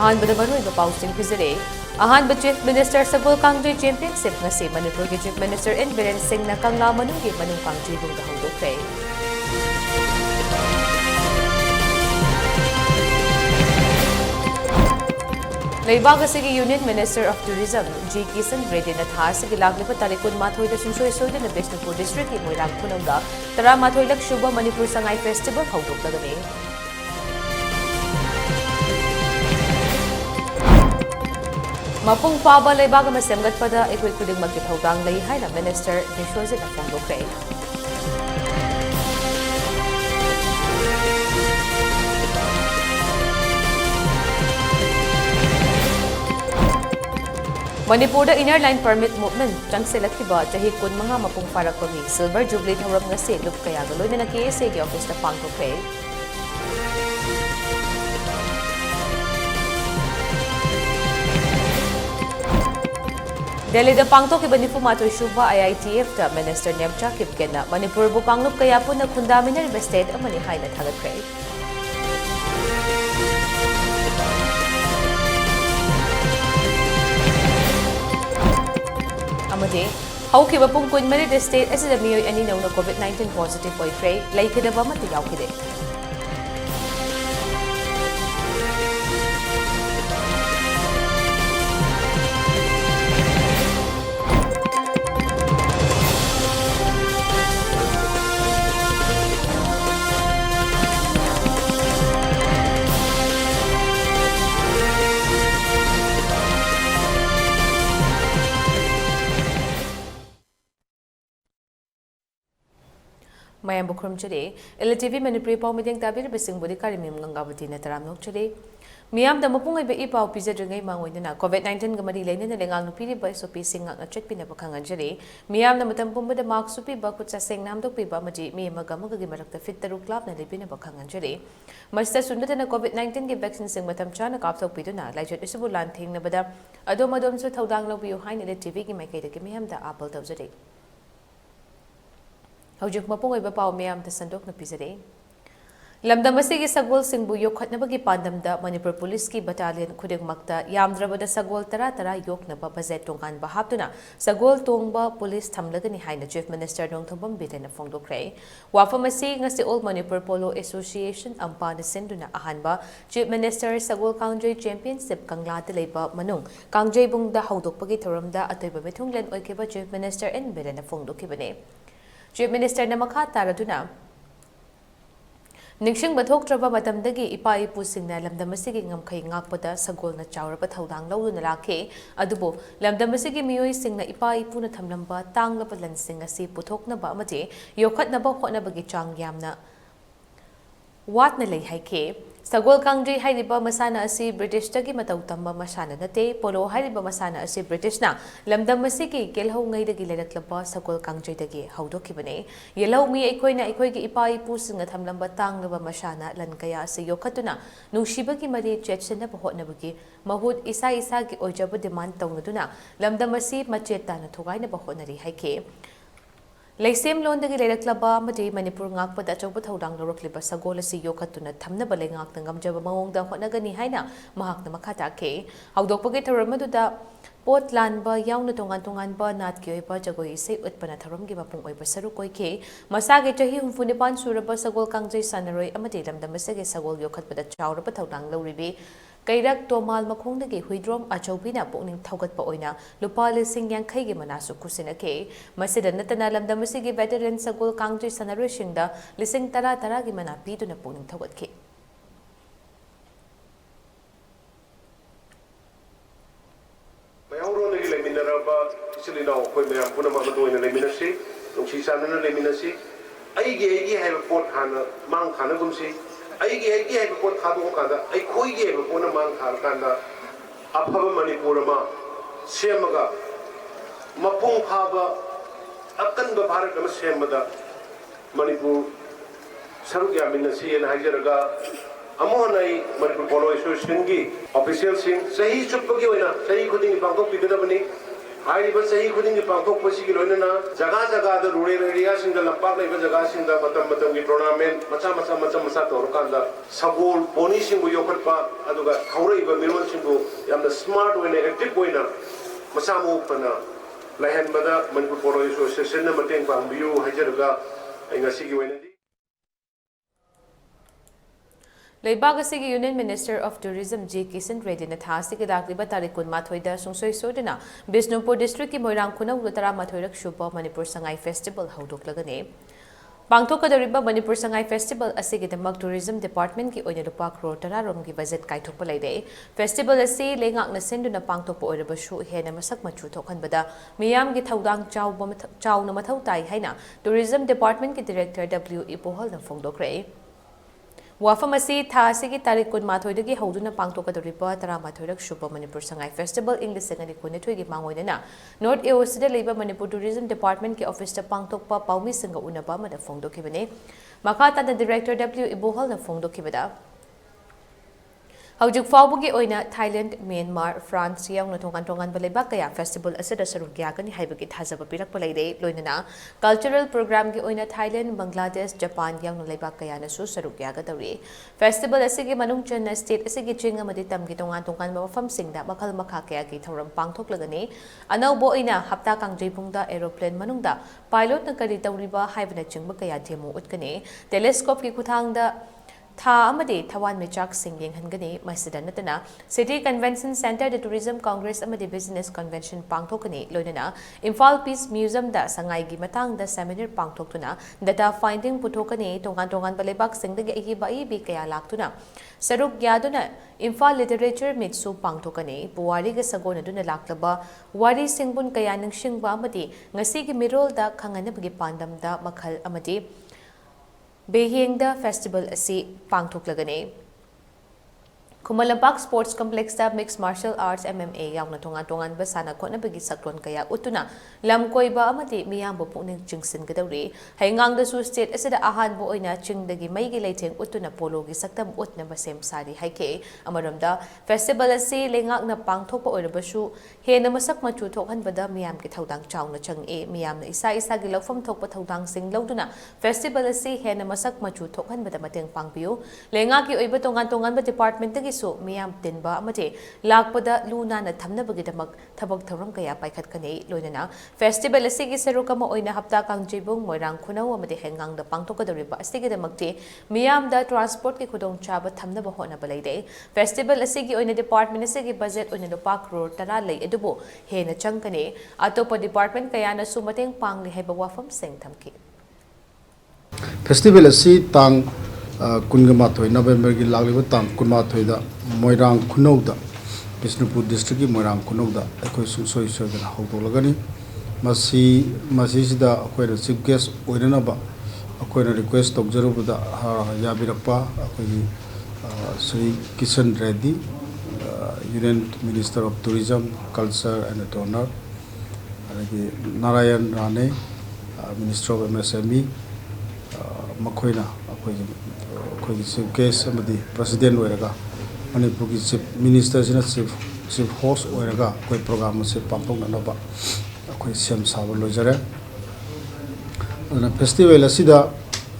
अहानबद मरुइबा पाउसिंग पिजरे अहानब चीफ मिनिस्टर सगोल कांग्रेस चैंपियनशिप ngasi Manipur के chief minister N Biren Singh ना कंगला मनुंगी मनु कांग्रेस बुंगा हौदोखरे लेबाग असिगी union minister of tourism G Kishan Reddy ना था असिगी लागलिबा तारीख 23 दा सुनसोय सोयदना बिष्णुपुर डिस्ट्रिक्ट की मोइरांग खुनौदा 13 लक शुभ मणिपुर संगाई फेस्टिवल हौदोक्तगने मपुंग पाबा लेबाग अमा सेमगतपदा एकुल खुदिंगमक की थौदांग लई हाइना मिनिस्टर विश्वजित फोंदोखरे Manipur inner line permit movement चंगसेलखिबा चाही 15 मपुंग फारकपगी सिल्वर जुबली थौरम ngasi लुप कयागा लोइनना केएसए की ऑफिस दा पांगथोखरे दिल्ली दा पांगथोखिबा 94 सुबा IITF दा मिनिस्टर नेमचा किपकेना मणिपुर बु कांगलुप कया पुना खुंदामिनर स्टेट अमनि हाइना थागतखरे अमदे हौखिबा पुंग कुनमरी दा स्टेट असिदा मियोय अनि नौना COVID-19 पॉजिटिव ओइखरे लैखिदबा मत यावखिदे Mayam Bukrum today, ELITETV Manipuri Pau meeting Tabir Bissing Budi Karimim Gangabati Nataram Nok today. Miam the Mapung be Ipau Pizza Dringai Mangwina, COVID-19 Gamadi Lane and Lengang Piri by Sopi Sing a check Pinapakanga Jere. Miam the Matampum with the Mark Supi Bakutsa Sing Nam to Piba Maji, me Magamuga Gimarak the Fit the Club and Lipinapakanga Jere. Master Sundan COVID-19 give vaccine sing Matam Chana Kapto Piduna, like Judicial Land Thing Nabada, Adomadom so Todang behind ELITETV Gimakata Gimiam the apple of the day. Hojik mapung iba pao miyam ta sandok na pizare. Lamdam asigi sagol singbu yokhat na bagi pandam da Manipur Police ki battalion khuding makta yamdraba da sagol tara yok na ba bazet tongkan ba haptuna sagol tongba police thamlagani haina chief minister dong thombam bile na phongdokre. Wafam asi ngasi Old Manipur Polo Association ampa na senduna ahanba chief minister sagol kangjay championship kangla da leiba manung kangjay bung da haudokpagi thoram da atoiba mithunglen oikiba chief minister en bile na phongdokibane. Chief Minister Namakha Taraduna Nixing Batok Traba Matamdagi Ipa Ipusing na Lamdamasigi Ngam Ngakpada Sagol na Chaurapa Taudang Law na Lake Adubo Lamdamasigi Mioy Sing na Ipa Ipuna Tamlamba Tang Lapalan Sing si Putok na ba Mate Yokat na ba na bagi Chang Yam na Wat na lay haike Sagol Kangjay Haidiba Masana asi British Tagi Matautamba Masana Nate Polo Haidiba Masana asi British na Lamdam Masigi Gelho Ngay Dagi Lalaklaba Sagol Kangjay Dagi Haudokibane Yellow mi Equina Equigi Ipai Pusing at Hamlamba Tang Laba Masana Lankaya si Yokatuna Nushibagi Mari Chetsana Pohot Nabagi Mahud Isa Isagi Ojaba demand Tongaduna Lamdam Masi Macheta Natugai Nabahonari Haike Laisem loan the Lelaklaba, Madi, Manipur ngak pada choba thaudang lorokliba sagola si yokatuna thamna balengak tangam jaba mawong da honagani haina mahak na makata ke. Haudokpagi taramadu da pot lanba yaw na tungan ba nat ki oiba jagoy say utpana tharam gi mapung oiba sarukoi ke. Masage chahi humfunipan suraba sagol kangjay sanaroy amadi lamdamasage sagol yokat pada chawraba thaudang loribe. Kairak Tomal Makongdagi Huidrom Achobina Boning Togat Poina, Lupali Sing Yankagi Manasu Kusinake, Masida Natanalam Damasigi veteran Sagol Kangjay Sanarushinda, Lising Tara Taragi Manapi to Naponing Togat K. My own Leminaraba, Silino, Pumam Punamado in the Leminacy, Shesan in the Leminacy. I have a port Hana, Mount Hanagumsi. I gave a port Hadokanda, I could give a Ponaman Harkanda, Upper Manipurama, Semaga, Mapung Haba, Akanda Parakam Semada, Manipur, Saruga Minasi and Hajaraga, Amonai, Manipur Polo Association, official sing, say Supagina, say couldn't Bango Pidamani, हाइरिबा सही खुदिंग पांथोक पसिगी लोइनना जगह जगह the rural area सिंग लंपाक लेबा जगह सिंग the मतम की tournament मचा तौर कांदा सगोल पोनी सिंग योखटपा अदुगा खौरइबा मिरोन सिंग यामना स्मार्ट ओइना एक्टिव ओइना मसा मोपना लाइहनबदा मनपुर पोलो एसोसिएशन न मतेंग पांबियु हाइजरगा ngasi gi oinadi Leibag asigi Union Minister of Tourism G. Kisan Reddy na thasi ki dakliba tarik kun mathoida sungsoy sodina Bisnupur District ki Moirang Kunaw Lutara mathoirak Shubha Manipur Sangai Festival haudok lagani. Pangtok kadariba Manipur Sangai Festival asigi damak Tourism Department ki oina lupa crore tararom ki budget kaitok palay Festival asi lengak na sendu na pangtok po oira basu hena masak machu thokhan bada miyam ki thaudang chaw na mathaw tai haina Tourism Department ki Director W. Ipohol na fongdok rei. Wafamasi Thasigi Tarikun Mathoidagi Hoduna Pangtokadoripa Taramathodak Shubha Manipur Sangai Festival English and Manipuri Mangoina North East Labor Manipur Tourism Department ki Office the Pangtokpa Paumi Singa Unaba Mada Fongdo Kibane Makata the Director W. Ibohol na Fongdo Kibada Haujuk Faubugi Oina Thailand, Myanmar, France Yang Natongan Balebakaya Festival Asada Sarugyagan Haibaki Hazaba Pirak Palade Loinana Cultural Program Gi Oina Thailand, Bangladesh, Japan Yang Lebakaya Nasu Sarugyaga Dawri Festival Asigi Manungchan State Asigi Chinga Maditam Gitongan Tongan Mafam Singda Bakal Makakaya Gi Thoram Pangtok Lagani Anau Boina Hapta Kang Jipungda Aeroplane Manungda Pilot Nakari Tawriba Haibana Chimbakaya Demo Utkane Telescope Ki Kutangda Tha amadi Thawan Michak Singing Hangani, Masida Natana, City Convention Center, the Tourism Congress amadi Business Convention Pangtokani, Loinana, Imphal Peace Museum da Sangai Gimatang da Seminar Pangtoktuna, Data Finding Putokani, Tongan Balebak Sing the Ibai Bikaya Laktuna, Saruk Yaduna, Imphal Literature Mitsu Pangtokani, Puari Gasagona Duna Laklaba, Wari Singbun Kayanang Shingba amadi, Ngasigi Mirol da Kanganabagi Pandam da Makal amadi. Behing the festival asi pangthok lagani. Kumalabak Sports Complex da Mixed Martial Arts MMA yang natongan basana ko na bagi sakron kaya utuna lamkoy ba amati miyambo puning jingsin kadawri hayngang da su state asida ahan bo oina chingdagi may gilayteng utuna polo gi saktam ut na basem sari haike amaramda festival asi lengak na pangthok pa oira basu he na masak machu thokhan bada miyam ki thaudang chaw na chang e miyam na isa gi lawfam thok pa thaudang sing lawduna festival asi he na masak machu thokhan bada mateng pangpiu lengak ki oiba tongan ba department so miyam tinba amate lakpada luna na thamna bagidamak thabak tharam kaya paikhat kane loinana festival asigi sarukama oina hapta kang jibung moirang khunaw amate hengang da pangtokadoriba asigidamakte miyam da transport ki khudong chaba thamna ba hona balaide festival asigi oina department asigi budget oina lupa crore tara lei edubo hena changkane atopa department kaya na sumateng pangli heba wafam sing thamki festival asi tang Gangabati November ki lagliba tam Gangabati da Moirang Kunaw da Bisnupur District ki Moirang Kunaw da ekoi sungsoi da haudolagani masi sida akoi chief guest oirana ba akoi request tokjaruba da yabirappa akoi Sri Kisan Reddy Union Minister of Tourism, Culture and Donor Narayan Rane Minister of MSME makoina akoi chief guest amadi president oiraga Manipur ki chief minister sina chief host oiraga koi program se pampong naba akoi sem sabo lojare ana festival asida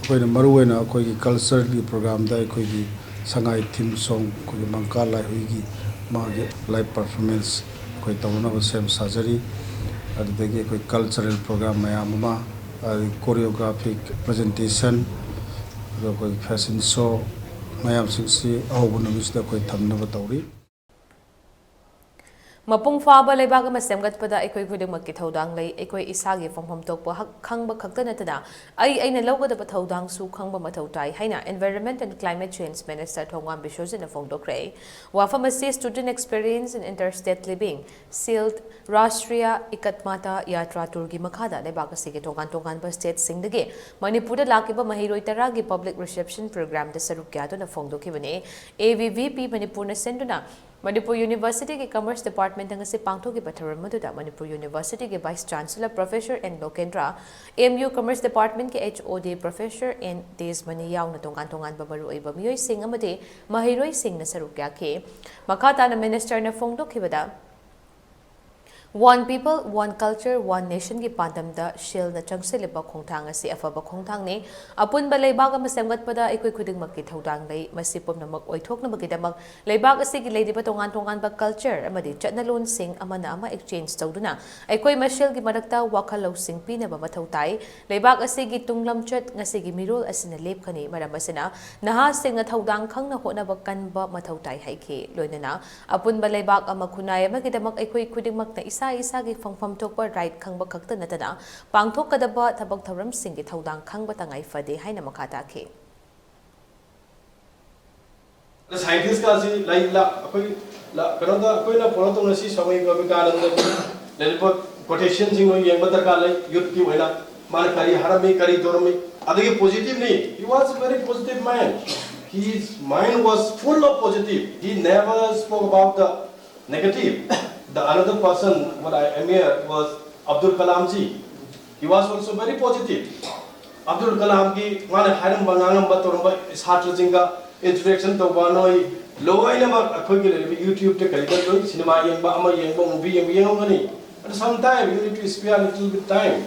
koi maruena koi ki culture ki program da koi ki sangai theme song koi mangka lai huigi mage live performance koi tawna ba sem sajari adege koi cultural program mayama choreographic presentation koi fashion show mayam singsi awbun misda koi thamna ba tawri Mapung faba lebaga masemgat pada ekoi khudeng ki thodang lei ekoi isagi phomphom tokpa hak khangba khakta natana aina lawgada ba thodang su khangba mathau tai haina Environment and Climate Change Minister Thongam Bishojina Fongdokre wa pharmacy student experience in interstate living sealed Rashtriya Ikatmata Yatra Turgi Makhada lebaga sige tongan ba state singdage Manipur da lakiba mahiroi tara gi public reception program da saruk kya to na Fongdokibane AVVP Manipur na senduna Manipur University के Commerce Department ngasi pangtho ki patharam maduda Manipur University के Vice Chancellor Professor N Lokendra MU Commerce Department के HOD Professor N Desmani yaw na tongan babaru oiba miyoi sing amade mahiroi sing na sarukya ke makata na minister na fongdo kibada One people, one culture, one nation ki pandamda shil na changsiliba khongthang asi afaba khongthang ni apun ba leibag ama semgatpada ikoi khudingmak ki thodang lei masi pomnamak oithokna magidamak leibag asi ki leidiba tongan ba culture amadi chatnalon sing amana ama exchange tawduna ikoi mashil ki marakta wakhalo sing pina ba mathau tai leibag asi ki tunglam chat ngasi gi mirol asina lepkhani maramasina naha sing na thodang khangna hona ba kanba mathau tai haike loinana apun ba leibag ama khunai ama gidamak ikoi khudingmak na isa gi fangfam thokpa right khangba khakta natana pangthok kadaba thabak thoram sing gi thodang khangba tangai fade haina makata ke the scientist ka si like la akoi la kanada akoi na photo tong si samai ka kananda le quotation sing no yeng badar ka lai youth ki hoina man kari harami kari dormi adagi positive nahi he was a very positive man his mind was full of positive he never spoke about the negative. The another person what I admire was Abdul Kalam ji. He was also very positive. Abdul Kalam ki mane haram bangangam batorba satra jinga interaction to banoi loi na ma akhoi ki YouTube te kai da cinema yengba ama yengba movie yengba ngani. At some time you need to spare a little bit time.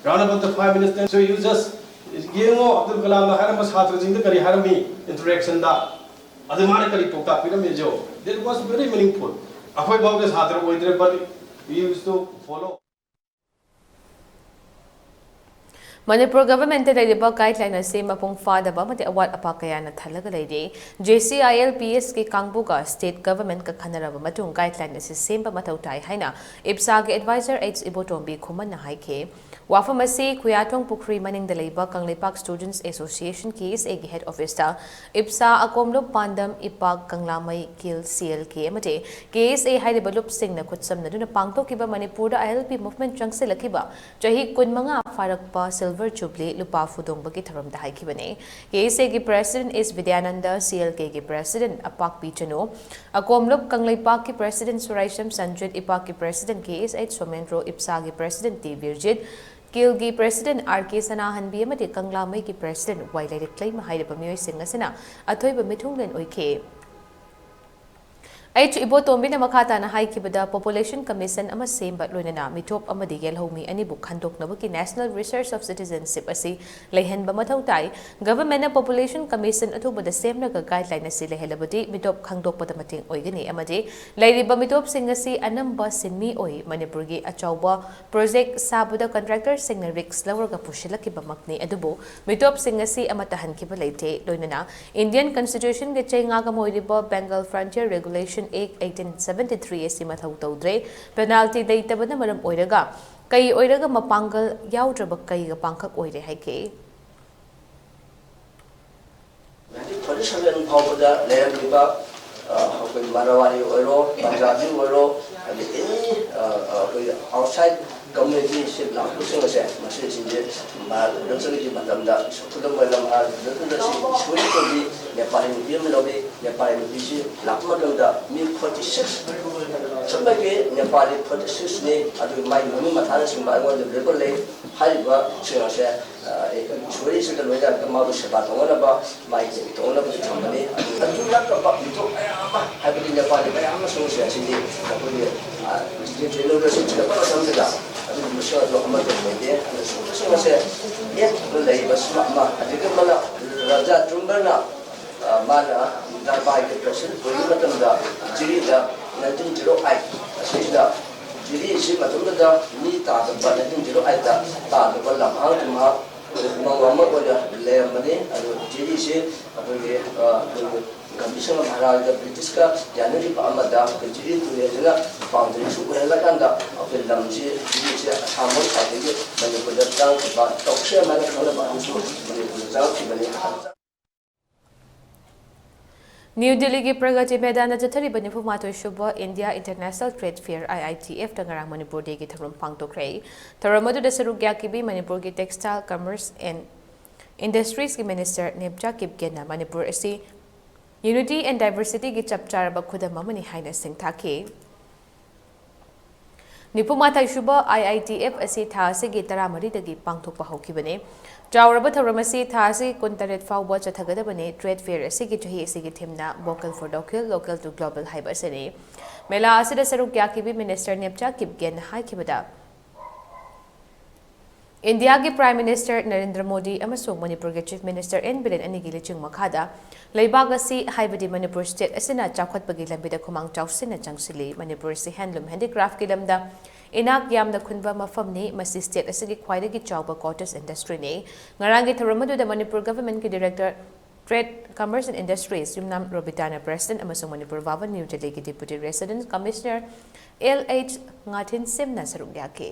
Round about the 5 minutes then so you just yengo Abdul Kalam na haram satra jinga kari harami interaction da adu mane kari to ka piram jo. That was very meaningful. Akoi bau ke satra hoidre but we used to follow. Manipur government laiba guideline ase mapung fadaba mate awat apakaya na thalaga leide JCILPS ki kangbuga state government ka khanaraba matung guideline ase semba mathau tai haina IPSA ge advisor H Ibotombi khuman na haike wafam ase khuyatong pukri maning da laiba kanglepak students association ki is egi head office ta IPSA akomlo pandam ipak kanglamai kil CLK mate KSA haiba lup sing na khutsam na duna pangto kiba Manipur da ILP movement changse lakiba jahi kunmanga farakpa Silver Jubilee Lupa Fudong bagi tharam da haikibane KSA gi president is Vidyananda CLK gi president Apak Pichano Akomlop Kanglaipak ki president Suraisham Sanjit Ipak ki president KSH Somendro IPSA gi president T Virjit Kilgi president RK Sanahan bi amati Kanglamai ki president Wailai claim haidaba miyoi sing asina athoiba mithunglen oike H Ibotombi na makata na haikibada population commission ama semba loinana mitop amadi yelhomi ani buk khandok nabuki national research of citizenship asi lehen ba mathau tai government na population commission athubada semna ga guideline asi lehelabadi mitop khandok pada mating oigani amadi leiriba mitop sing asi anamba sinmi oi Manipur gi achauba project sabuda contractor singna risk lawarga pushilaki ba makni adubo mitop sing asi amata hankiba leite loinana Indian constitution ge chainga ga moiriba Bengal frontier regulation 1873 esi mathau tawdre penalty leitabana maram oiraga kai oiraga mapangal yaudraba kai ga pangkhak oire haike 1947 फाउबदा लेरबिबा अखोय Marwari ओरो पंजाबी ओरो any outside community ship la kusing se masi sinje ma donsari ki matamda khudam malam a donsari si shuri ko bi nepali mi bi melobi nepali mi bi lakma da mi 46 sabba ke nepali 46 ne adu mai mumi mathana simba ngo de ko le haiba singa se shuri se da loja ka ma do se ba tongona ba mai ke tongona ba thambani adu la ka ba to ama habi nepali ba ama so se sindi ko ni je jelo da se ba samda Masyarakat Muhammad Media, saya mulai bersama ada mana Raja Jumberna mana darbai ke presiden, kau macam dah jadi dah 1908, asal dah jadi si macam dah ni tak dapat 1908 dah tak dapat lama cuma Muhammad pada leher mana, jadi si apa dia kami sama Maharaj British ka jangan di Amada kecil itu ya juga boundary suku yang lain dah apa dalam si sama sahaja itu banyak berdatang kepada dokter mana kalau banyak banyak berdatang banyak New Delhi ki Pragati Medana jathari bani fumato shubha India International Trade Fair IITF tangarang Manipur de ki tharum pangtokre tharamadu da sarugya ki bi Manipur ki Textile Commerce and Industries ki Minister Nebja Kipgena Manipur asi Unity and Diversity ki chapchar ba khudam mani haina sing thake निफुमाथाई सुबह IITF असी था असिगी तरामरीदगी पांगथोकपा हौखिबने चावरब थौरम असी था असी कुंतरेट फाउबा चथगदबने trade fair असिगी चही असिगी थीमना vocal for local to global हाइब असने मेला असिदा सरुक याकिबी मिनिस्टर नेपचा किपगेन हाइखिबदा इंडिया के प्राइम मिनिस्टर नरेंद्र मोदी अमसों मणिपुर के चीफ मिनिस्टर एन बिरेन अनिगी लिचिंग मखादा लेबाग असी हाइबदी मणिपुर स्टेट असिना चाखतपगी लंबिदा खुमांग चाउसिना चंगसिली मणिपुर से हैंडलूम हैंडीक्राफ्ट की लमदा इनाक यामदा खुनबा मफमनी मसी स्टेट असिगी ख्वाइदगी चाउबा कॉटस इंडस्ट्री ने ngarang gi thoramaduda Manipur government के director trade commerce and industries Yumnam रोबिताना प्रेसिडेंट अमसों मणिपुर वावन न्यू दिल्ली की deputy resident commissioner LH ngatin simna saruk yake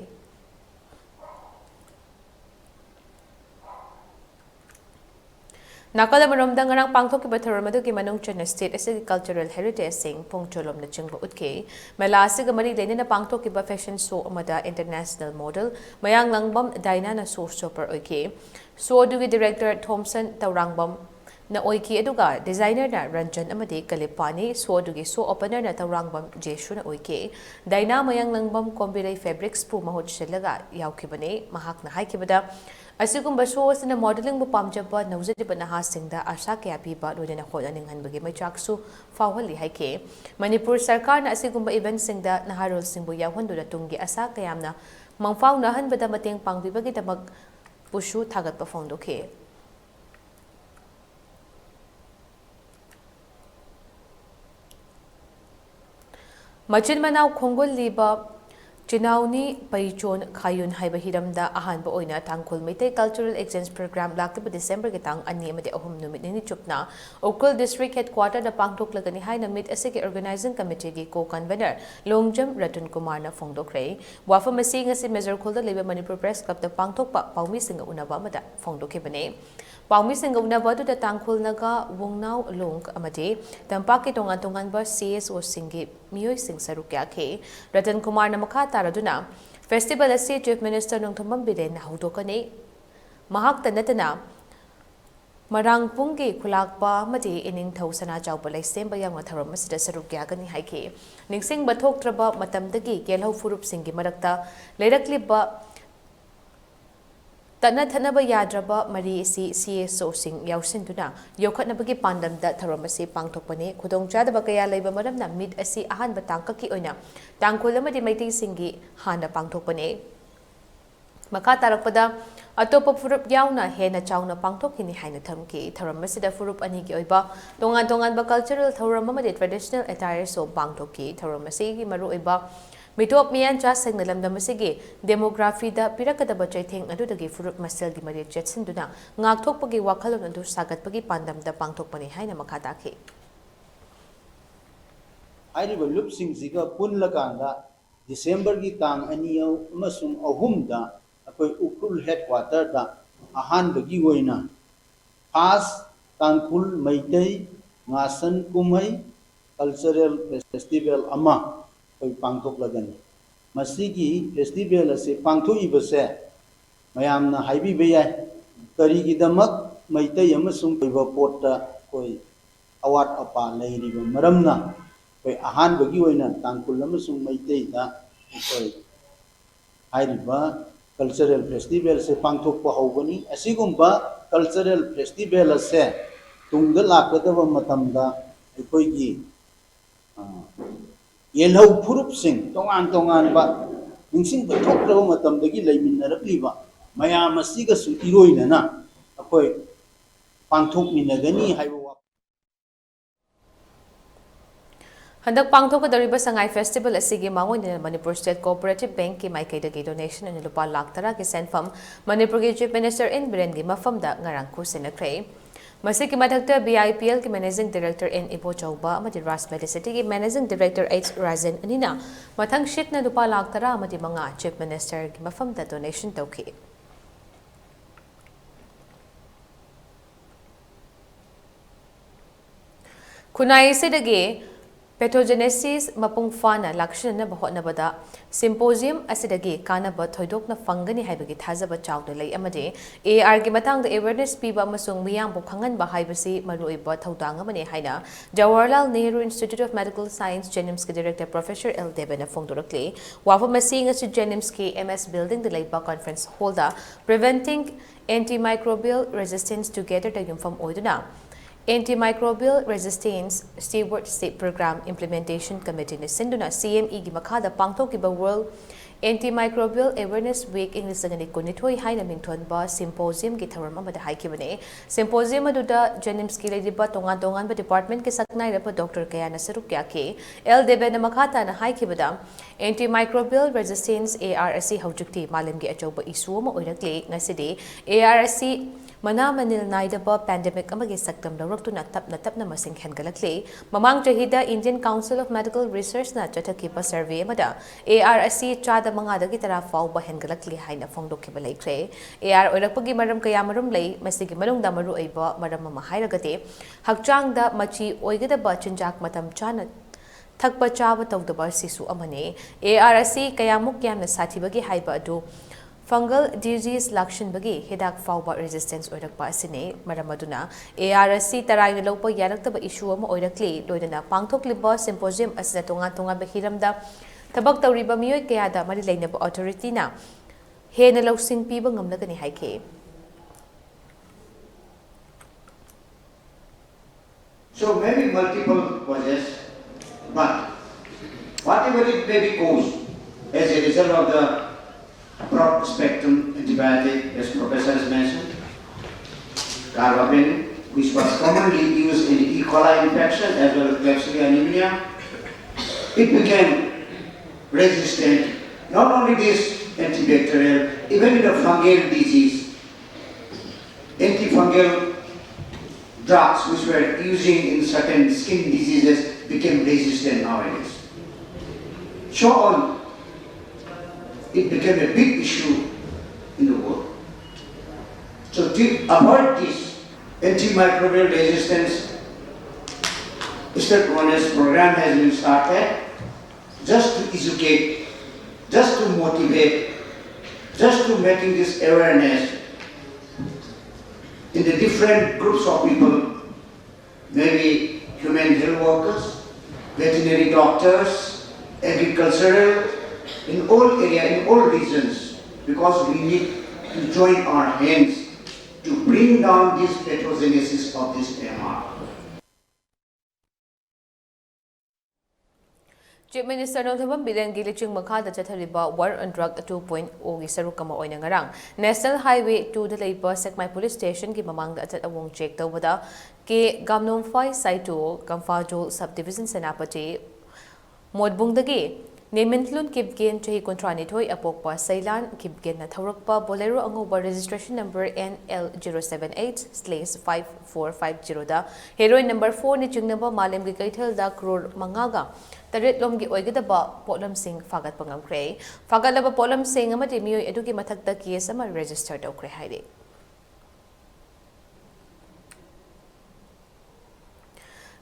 नाकल नरंग पांथों की मनुंग चन स्टेट कल्चरल हेरिटेज सिंह पोंगचोलम चिंब उठे मेला मरी लेना पांथों fashion show international model Mayanglangbam Diana show stopper show director Thomson Taorangbam designer Ranjan कलिपानी शो शो ओपनर तौरांगबम जेशुन Diana Mayanglangbam Kombirei fabrics पु महुत सिलगा याउखिबने असिगुम्बा शो असना मॉडलिंग बु पामजबा नौजरिब नहासिंगदा आशा कया पीबा लोदना होदनिंगहनबगी मैचाकसु फावहली हाइके मणिपुर सरकार असिगुम्बा इवेंट सिंगदा नहारोल सिंगबु यावहनदुना तुंगी आशा कयामना मंगफाउनहनबदा मतेंग पांगबिबगिदमक पुशु थागतपा फोंदोखे मचिन मनाव खोंगुल लीबा चिनाउनी पैचोन खायुन हाइबा हिरमदा अहानबा ओइना तांखुल Meitei cultural exchange programme लाक्तबा December के तांग अनि अमदे अहुम नुमित निनि चुपना उखरुल डिस्ट्रिक्ट हेडक्वार्टर दा पांगथोकलगनि हाइना मिट असिगे ऑर्गेनाइजिंग कमिटी की को कन्वेनर लोंगजम रतन कुमार ना फोंदोखरे वाफम असी ngasi मेजर खोलदा लेबा मणिपुर प्रेस क्लब दा पांगथोकपा पाउमी सिंग उनाबा मदा फोंदोखेबने पाउमी सिंग उनाबा दुदा तांखुल नगा वोंगनाव लोंग अमदे तंपा के तोंगान तोंगान बा CSO सिंगे मियोय सिंग सरुक याखे रतन कुमार ना मखा तारदुना फेस्टिवल असी चीफ मिनिस्टर नोंथमम बिरेन हौदोकने महाक तनतना मरांगपुंग के खुलाकपा मदे इनिंग थौ सना चाउबा लैसेंबा यांग थरम मसिदा सरुक यागनि हाइके निंगसिंग बथोकत्रबा मतमदगी केलहौ फुरुप सिंगी मरक्ता लेरक्लिबा तना थनबा याद्रबा मरी सी CSO सिंग याउसिंदुना योखतनबगी पांडमदा थरमसे पांगथोकपने खुदोंचादबा कया लैबा मरमना मिट असी अहानबा तांककी ओइना तांखोल अमदि मैतै सिंगी हाना पांगथोकपने मखा तारकपदा अतोप फुरुप याउना हेना चाउना पांगथोककिनी हाइना थमकी थरमसिदा फुरुप अनिगी ओइबा तोंगान तोंगानबा कल्चरल थौरम अमदि ट्रेडिशनल अटायर सो पांगथोककी थरमसेगी मरु ओइबा मिटोप मियान चा संगलमदमसिगे डेमोग्राफीदा पिरकदबा चैथेंग अदुदगी फुरुप मसेलगी मरि चेटसिंदुना ngaktokpagi wakhalon adu sagatpagi pandamda pangthokpani haina makha takhe हाइरिबा लुपसिंग जिगा पुनलकांदा दिसंबर की तांग अनियौ अमसुंग अहुमदा अकोई उक्रुल हेडक्वार्टर दा अहानबगी ओइना फास तांखुल मैतै ngasan कुमै कल्चरल फेस्टिवल अमा कोई पांथोक लगन मसीगी फेस्टिवल असे पांथोइबसे मयामना हाइबी याय करीगिदमक मैतै अमसुंग पैबा पोट्टा कोई अवाट अपा लैरिबा मरमना कोई अहानबगी ओइना तांकुल अमसुंग मैतै दा कोई हाइरिबा कल्चरल फेस्टिवल से पांथोकपा हौबनी असिगुम्बा कल्चरल फेस्टिवल असे तुंगदा लाकदबा मतमदा अखोइगी येलौ फुरुप सिंग तोंगान तोंगान बा निंसिंग बथोकरबा मतमदगी लैमिनरकलिबा मयाम असिगसु इरोइनना अखोइ पांथोकमिनगनी हाइबा हंदक पांगथोकदरिबा संगाई फेस्टिवल असिगे मांगोइना मणिपुर स्टेट कोऑपरेटिव बैंक की माइकैदगी डोनेशन अने लुपा लाख 10 की सेनफम मणिपुर के चीफ मिनिस्टर इन बिरेन की मफमदा ngarang खुसिनख्रे मसिकी मधक्ता BIPL की मैनेजिंग डायरेक्टर एन इबो चौबा अमदि रास मेडिसिटी की मैनेजिंग डायरेक्टर H राजन अनिना मथंग शिटना लुपा लाख 10 अमदि मंगा चीफ मिनिस्टर की मफमदा donation तौखी खुनाई सिदगे Pathogenesis mapung fana lakshana bahotnabada symposium asidagi kanaba thoidokna fangani haibagi thajaba chawna lei amade AR gi matangda awareness piba amasung miyambu khanganba haibasi maruiba thodang amane haina Jawaharlal Nehru Institute of Medical Science Jennings ki Director Professor L Devena Fongdorakle wafamasi ngasi Jennings ki MS Building the Leiba Conference Hall da preventing antimicrobial resistance together da yumfam oiduna Antimicrobial Resistance Stewardship Program Implementation Committee ni sinduna CME gi makhada pangthokiba World Antimicrobial Awareness Week English and Manipuri haina mingthonba symposium gi tharam amada haikibane symposium aduda Jennings ki leidiba tongan ba department ki saknai rapa Dr. Kayana Saruk ke L Devena makhata na haikibada Antimicrobial Resistance ARSC haujukti malam gi achoba issue ma oirakle ngasidi ARSC Mana manil naidaba pandemic amagi saktam lawraktuna tapna masing hengalakle mamang jahida Indian Council of Medical Research na chatakiba survey amada ARSC chada mangadagi tara fawba hengalakle haina fongdokkiba laikre AR oirakpagi maram kayamarum lei masigi manungda maru aiba maram ma hairagate hakchangda machi oigadaba chinjak matam chana thakpa chaba tawdaba sisu amane ARSC kayamuk yamna sathibagi haiba adu Fungal disease lakshan bagi hidak fawba resistance oirakpa asine maramaduna ARSC taraina lopa yaraktaba issue ama oirakli loidana pangthokliba symposium asina tonga behiramda tabak tawriba miyoi kayada mari leinaba authority na hena lausing piba ngamnagani haike So maybe multiple causes, but whatever it may be caused as a result of the broad spectrum antibiotic, as Professor has mentioned, carbapenem, which was commonly used in E. coli infection as well as Klebsiella anemia, it became resistant. Not only this antibacterial, even in a fungal disease, antifungal drugs which were using in certain skin diseases became resistant nowadays. So on. It became a big issue in the world. So to avoid this antimicrobial resistance, Mr. Kone's program has been started just to educate, just to motivate, just to making this awareness in the different groups of people, maybe human health workers, veterinary doctors, agricultural, in all areas, in all regions, because we need to join our hands to bring down this pathogenesis of this MR. Chief Minister Nothabam Bilengi Liching Makada Chathariba War on Drug 2.0 gi sarukama oina ngarang National Highway 2 da leiba Sekmai Police Station gi mamang da achat awong check tawbada ke Gamnom Phai Saito Kamfajol Subdivision Senapati Modbungdagi Nementlun Kibgen Chahi Kontrani Toy Apokpa Sailan Kibgen na Thaurakpa Bolero Angoba registration number NL078/5450 da heroin number 4 ni chingnaba Malem gi Kaithal da crore mangaga Taret lom gi oigadaba Potlam Singh fagat pangamkre fagalaba Potlam Singh amati miyoi edugi mathakta case ama register tawkre haide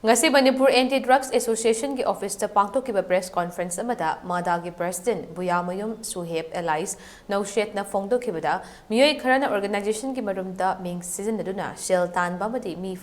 Ngasi Manipur Anti-Drugs Association ki office ta pangthokiba press conference amada Madagi President Buyamayum Suheb Elais Naushet na fongdokibada miyoi kharana organization ki marumda ming sizinaduna shell tanba madi mi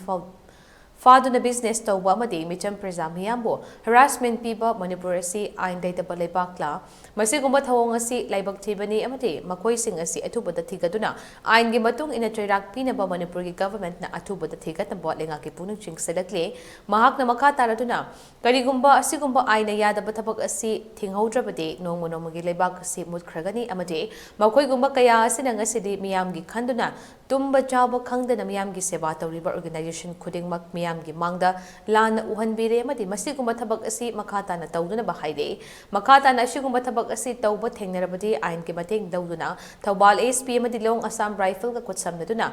Faduna business to Wamadi Micham Prezamiyambo, harassment piba Manipur si ain data balebakla, Masigumba Tawangasi, Laibak Tibani Amati, Makoi Singasi, Atuba the Tigaduna, Ain Gimatung in a Trirak Pinaba Manipuri government na Atuba the Tigat and Botlingaki Punching Sedakle, Mahak na Makataraduna, Karigumba, Asigumba Aina Yada Batabak Asi, Tinghodra Bade, no Monomagi Lebak si Mut Kragani Amade, Makoi Gumba Kaya Sinangasidi Miamgi Kanduna, Tumba Jaba Kangda Miamgi Sebata River Organization Kuding Mak Miamgi Mangda, Lan Uhan Bire Madi, Masigumba Tabak Asi, Makata na Tauduna Bahide, Makata na Shigumba Tabak Asi, Tauba Tengarabadi, Ain Kimating Dauduna, Taubal ASP Madilong Assam Rifle Kakutsam Naduna,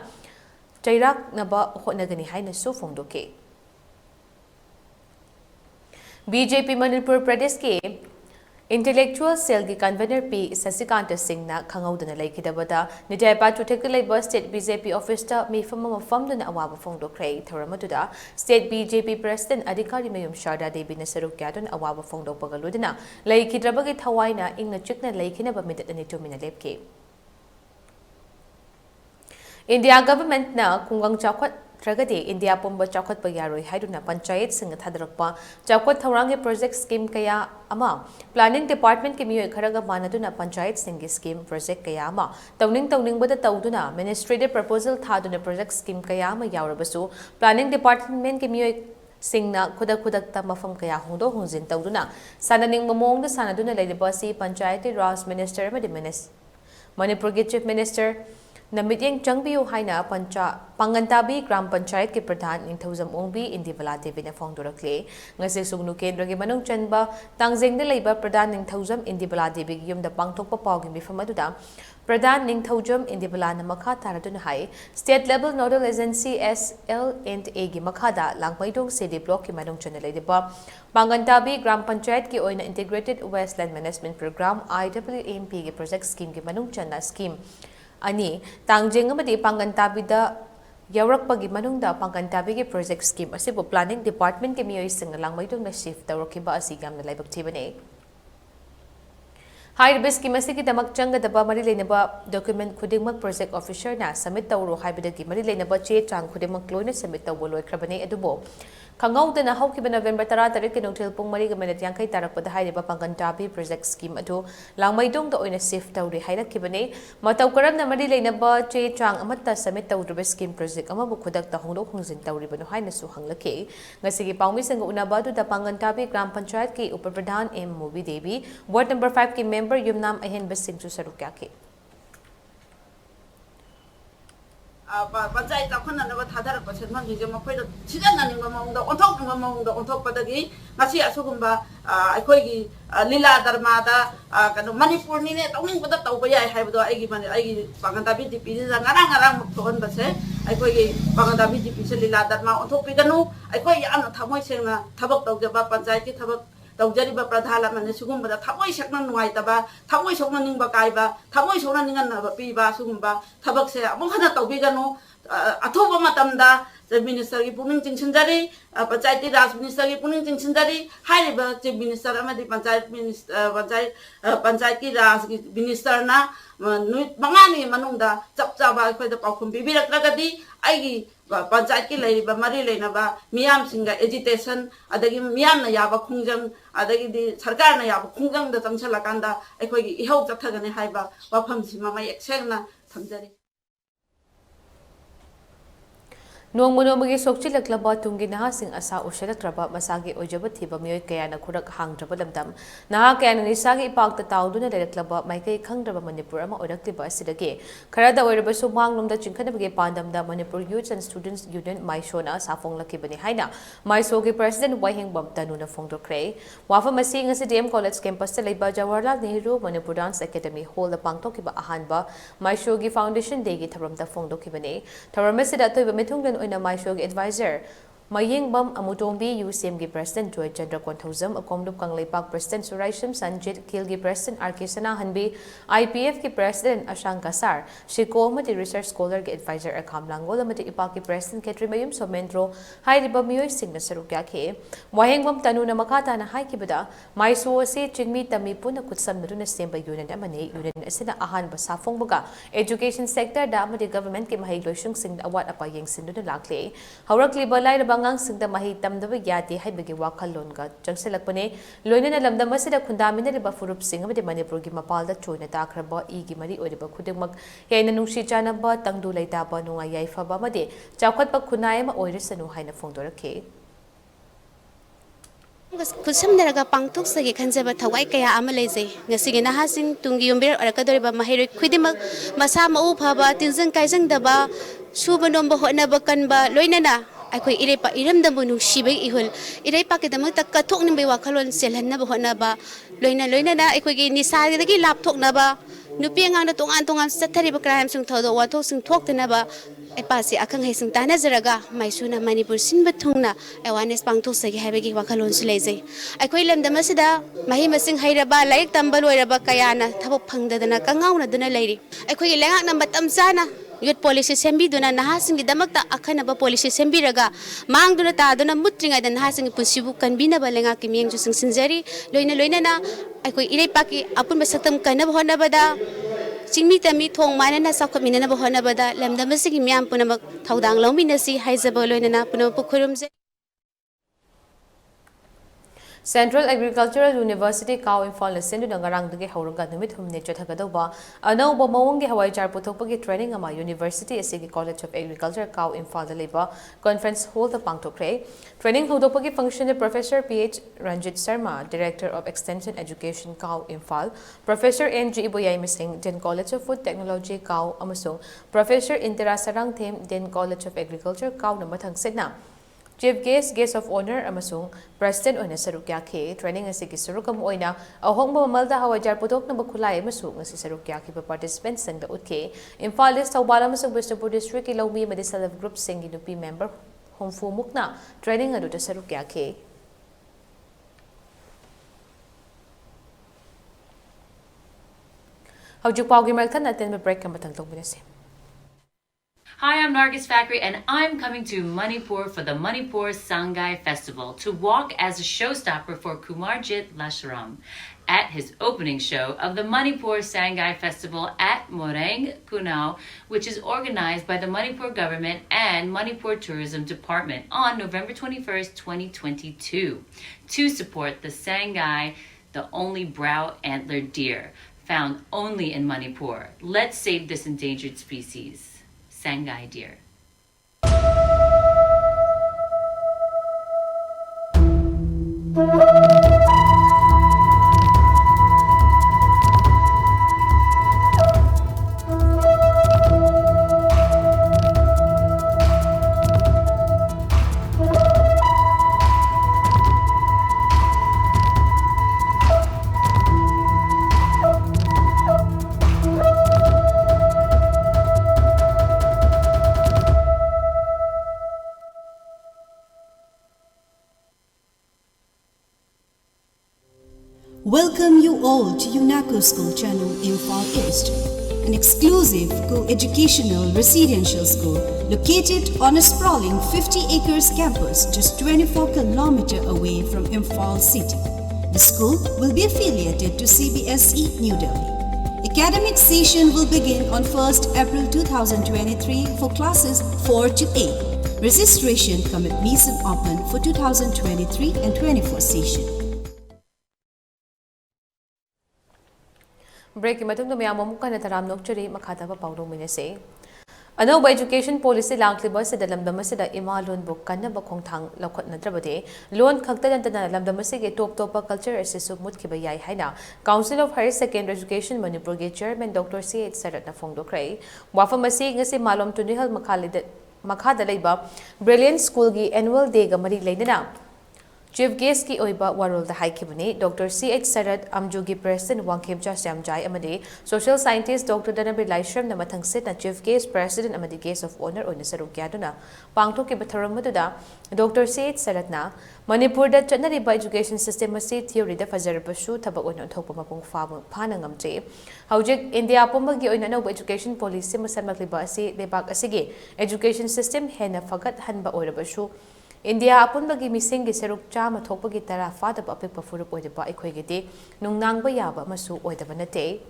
Jairak Naba Honagani Haina Sufongdoke. BJP Manipur Pradesh ke Intellectual Cell की Convener P Sasikanta Singhna Kangaudana Laikidabada, Nijaypa Tutekala State BJP Office Mifama Famduna Awaba Fondo Cray, Taramatuda, State BJP President Adikari Mayum Sharda Debi Nasaru Gadon Awaba Fondo Pagaludina, Laikidrabagi Hawaina, Inga Chukna Laikinaba Minute and 2 minute lepke. India government na Kungang Chakwat Tragedy India Pumba Chakot Bayaroi Haiduna Panchayat Singh Thadrakpa Chakot Tharangi project scheme kaya ama planning department ki miyoy kharaga manaduna panchayat singh scheme project kaya ama tawning bada tawduna administrative proposal thaduna project scheme kaya ama yawrabasu planning department ki miyoy Singna kudak mafam kaya hongdo hongjin tawduna sananing mamong da sanaduna laiba si panchayati Raj Minister Manipur ki Chief Minister Namityang Changbiyo Haina Pangantabi Gram Panchayat ki Pradhan Ningthawjam Ongbi ELITETV na Phongdorakle ngasi sugnu kendra gi manung chanba tangjeng de leiba Pradhan Ningthawjam ELITETV gi yumda pangthokpa pawgi mifam aduda Pradhan Ningthawjam ELITETV na makha taraduna hai state level nodal agency SL&A gi makhada Langmaidong CD block ki manung chana leiba Pangantabi Gram Panchayat ki oina integrated wasteland management program IWMP gi project scheme gi manung chana scheme Ani tangjeng amadi Pangantabida Yawrakpagi manungda Pangantabigi project scheme asibo planning department ki miyoy sing langmaidong na shift tawrakiba asi gamna laibak tibane Hairibis ki masiki damak changa daba mari leinaba document khudingmak project officer na submit tawro haibidagi mari leinaba che chang khudingmak loina submit tawboloi krabane adubo Kangaudana Haukiba November Taratari Kinotil Pung Mariga Minute Yankai Tarakpa the Haiba Pangantabi project scheme ado Langmaidong the Oina Sif Tauri Haida Kibane Mataukaram Namadi Lenaba Che Chang Amata Summit Tauri scheme project Amabukudak the Hondo Hungzin Tauri Bano Haina Suhanglake Nasiki Paumis and Unabadu the Pangantabi Gram Panchayat ki Upapradhan M Movie Devi Ward number 5 ki member Yumnam Ahen Basing to Sarukaki Panchayat Takana never Tadar Pasan Makoida, Sidan Mamma, on top of Mamma, on top of the game, Masia Sugumba, Akoigi, Lila Darmada, Manipur, only with the Tawaya, I have the Agi Pangantabiti pieces and Aram to Honbase, Akoigi Pangantabiti pieces, Lila Darma, on top of the no, Akoy Anna Tamoy Tabak of the Panchayat Tabak. Taujariba Pradhala Manisugumba, Tamoy Shakman Waitaba, Tamoy Shomaning Bakaiba, Tamoy Shonaningan Piba, Sumba, Tabakse, Mohana Tobigano, Atoba Matamda, the Minister Puning Chinchindari, Pachati Ras Minister Puning Chinchindari, Hariba, the Minister Amadi Panchayat Minister, Panchayati Ras Minister Na, Mangani Manunda, Chapchaba, the Pakum Bibira Tragadi, Igi. Panchayat ki leiba mari leinaba miyam singa agitation adagi miyam na yaba khungjang adagi di sarkar na yaba khungjang da tangchalakanda akhoi gi ihau chathagani haiba wafam sima mai eksengna thamjari Nongmonomagi Sokchilaklaba Tungi Nahasing Asa Ushalatraba Masagi Ojabatiba Mioy Kayana Kurak Hangdrabalamdam Naha Kayan Nisagi Park the Tauduna Klaba Maike Kandraba Manipurama Odaktiba Sidage Karada Werebasu Manglum the Chinkanabagi Pandam the Manipur Youth and Students Union Maishona Safong Lakibani Haina Maisogi President Wahing Bamtanuna Fongdo Cray Wafa Masing as a DM College campus Leba Jawaharlal Nehru Manipur Dance Academy Hall the Pangtokiba Ahanba Maishogi Foundation Degi Taram the Fongdo Kibane Taramesida to Mitungan in a Maishog advisor. Maying Bam Amutombi, UCMG President Joy Chandra Konthozam, a Komdup Kanglay Park President Suraisham Sanjit Kilgi President RK Sana Hanbi, IPF ki President Ashang Kasar, Shiko Mati Research Scholar ki Advisor Akam Langola Mati Ipaki President Ketri Mayum Somendro, Hai Ribamio Signa Sarukaki, Wahing Bam Tanuna Makata na Hai Kibada, Maiso se Chingmi Tamipuna Kutsam Nuruna Semba Union Amani, Union Asina Ahan Basafong Buga, Education Sector Damati Government ki Mahi Loshung Sing Awat Apaying Sinduna Lakle, Haurakli Balai Bangang Singda Mahi Tamdaba Yati Haibagi Wakalonga, Jangselakpane, Loina Lamdamasida Kundamina Bafurup Singh of the Manipur Mapalda Choina Takraba, Igi Mari Odiba Kudimak, Yana Nushi Janaba, Tangdu Laitaba, Nua Yaifa Bamade, Chakotpa Kunayama Oirisanu Haina Fondora K. Kusamdaraga Pangtok Sagi Kanzaba Tawai Kaya Amaleze, Nasigina Hasing, Tungiumber, or Kadoriba Mahiri Quidimak, Masama Upaba, Tinzan Kaizang Daba, Subanomba Honabakanba, Loinana. Ako irepa iram da bunung shibay ihol irepa kita mo katok ng baywa kalon selhan na buho na ba loina na ako gi nisari lagi laptop na ba nupi ang na tungan sa tari ba kraham sung todo wato sung tok na ba ꯄꯥꯁꯤ ꯑꯈꯪ ꯍꯩꯁꯤꯡ ꯇꯥꯟꯅꯖꯔꯒ ꯃꯥꯏꯁꯨꯅ ꯃꯅꯤꯄꯨꯔ ꯁꯤꯟꯕ ꯊꯨꯡꯅ awareness ꯄꯥꯡꯊꯣꯛꯆꯒꯦ ꯍꯥꯏꯕꯒꯤ ꯋꯥꯈꯜꯂꯣꯟꯁꯨ ꯂꯩꯖꯩ ꯑꯩꯈꯣꯏ ꯂꯝꯗꯝ ꯑꯁꯤꯗ ꯃꯍꯩ ꯃꯁꯤꯡ ꯍꯩꯔꯕ ꯂꯥꯏꯔꯤꯛ ꯇꯝꯕ ꯂꯣꯏꯔꯕ ꯀꯌꯥꯅ ꯊꯕꯛ ꯐꯪꯗꯗꯅ ꯀꯪꯉꯥꯎꯅꯗꯨꯅ ꯂꯩꯔꯤ ꯑꯩꯈꯣꯏꯒꯤ ꯂꯩꯉꯥꯛꯅ ꯃꯇꯝ ꯆꯥꯅ ꯌꯨꯠ ꯄꯣꯂꯤꯁꯤ ꯁꯦꯝꯕꯤꯗꯨꯅ ꯅꯍꯥꯁꯤꯡꯒꯤꯗꯃꯛꯇ ꯑꯈꯟꯅꯕ ꯄꯣꯂꯤꯁꯤ ꯁꯦꯝꯕꯤꯔꯒ ꯃꯥꯡꯗꯨꯅ ꯇꯥꯗꯨꯅ ꯃꯨꯠꯇ꯭ꯔꯤꯉꯩꯗ ꯅꯍꯥꯁꯤꯡꯒꯤ ꯄꯨꯟꯁꯤꯕꯨ ꯀꯟꯕꯤꯅꯕ ꯂꯩꯉꯥꯛꯀꯤ ꯃꯤꯠꯌꯦꯡꯁꯨ ꯆꯤꯡꯁꯤꯟꯖꯔꯤ ꯂꯣꯏꯅꯅ ꯑꯩꯈꯣꯏ ꯏꯔꯩꯄꯥꯛꯀꯤ ꯑꯄꯨꯟꯕ ꯁꯛꯇꯝ ꯀꯟꯅꯕ ꯍꯣꯠꯅꯕꯗ ꯆꯤꯡꯃꯤ ꯇꯝꯃꯤ ꯊꯣꯡ ꯃꯥꯟꯅꯅ ꯆꯥꯎꯈꯠꯃꯤꯟꯅꯅꯕ ꯍꯣꯠꯅꯕꯗ ꯂꯝꯗꯝ ꯑꯁꯤꯒꯤ ꯃꯤꯌꯥꯝ ꯄꯨꯝꯅꯃꯛ ꯊꯧꯗꯥꯡ ꯂꯧꯃꯤꯟꯅꯁꯤ ꯍꯥꯏꯖꯕ ꯂꯣꯏꯅꯅ ꯄꯨꯝꯅꯃꯛꯄꯨ ꯈꯨꯔꯨꯝꯖꯩ Central Agricultural University Cow Imphal Senduna Ngarangdagi Hauruga Numit Humne Chathagadova Anauba Maungi Hawaijar Putopagi Training Ama University Asigi College of Agriculture Cow Imphal Labor Conference Hall the Pangtokre Training Hodopagi Function Professor PH Ranjit Sharma Director of Extension Education Cow Imphal Professor N.G. Iboyai Mising Den College of Food Technology Cow Amasung Professor Intera Sarangthem Den College of Agriculture Cow Namathang Sidna Chief Guest of Honor amasung President oina sarukya ke training asigi sarukam oina ahongba mamalda hawajar putok na bakulay amasung ngasi sarukya ke participants sang da utke Imphal East Taubala amasung Bishnupur District Ilawmi Medical Group singi nupi member homfu mukna training adu da sarukya ke Hawjuk pawgi malthan natin break kamatang tongminasi Hi, I'm Nargis Fakri, and I'm coming to Manipur for the Manipur Sangai Festival to walk as a showstopper for Kumarjit Lasharam at his opening show of the Manipur Sangai Festival at Moreng, Kunao, which is organized by the Manipur government and Manipur Tourism Department on November 21st, 2022, to support the Sangai, the only brow antlered deer found only in Manipur. Let's save this endangered species. Sangai deer. Welcome you all to UNACO School Channel Imphal East, an exclusive co-educational residential school located on a sprawling 50 acres campus just 24 kilometers away from Imphal city. The school will be affiliated to CBSE New Delhi. Academic session will begin on 1st April 2023 for classes 4 to 8. Registration come admission open for 2023 and 24 session. Break matung mayam amuka na taram nokchari makata pa paurong minase. Ano ba education policy lang kliba sa dalamdama sa ima loan book kana ba kong thang lakot na trabade loan khagta na dalamdama sa top culture asisub mut kibayay haina Council of Higher Secondary Education Manipur ge Chairman Dr. C.H. Sarat na fongdokray wafa masig nga si malom tunihal makhada layba Brilliant School gi annual day ga mari laynana Chief Guest ki oiba warol da haikibani Dr. C.H. Sarat Amjugi President Wangkemcha Samjai amadi Social Scientist Dr. Danabir Laishram na mathangsit na Chief Guest President amadi Guest of Honor o nasarukya na pangtok ki batharang maduda Dr. C.H. Sarat na Manipur da chanariba education system asi theory da fazarapasu tabak oina thokpa mapung phanang amje Haujik India pumagi oina no education policy masamakliba asi lebak asigi education system hena fagat hanba oirabasu India apunbagi misingi seruk chama thokpagi tara fada ba apik pafurup oidaba aikhoigedi nungnangba yaba masu oidaba nate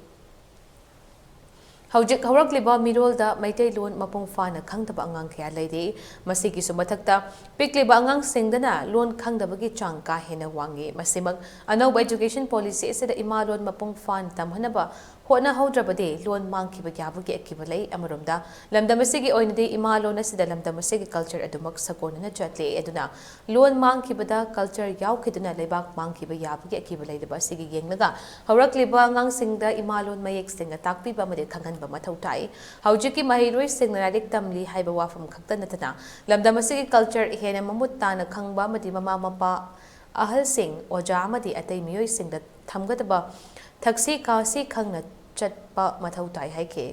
Haujik hawrakliba mirolda maitai loan mapung fana khangdaba angang kya leide masigi sumathakta pikliba angang singdana loan khangdabagi chang ka hena wangi masimag anauba education policy asida ima loan mapung fan tamhanaba hona haudrabade loan mangkiba gyabugi akibalai amaromda lamdamasigi oinade ima loan asida lamdamasigi culture adumak sakona na chatle aduna loan mangkibada culture yaukiduna lebak mangkiba yabugi akibalai deba sigi yengnaga hawrakliba angang singda ima loan mayek singa takpiba made khangan ba mathautai haujiki mahiroi signarik tamli haiba wafam khakta natana lamdamasigi culture hena mamut tana khangba madi mama mapa ahal sing oja amadi atai miyoi singda thamgadaba Taxi kasi khangna chatpa mathautai haike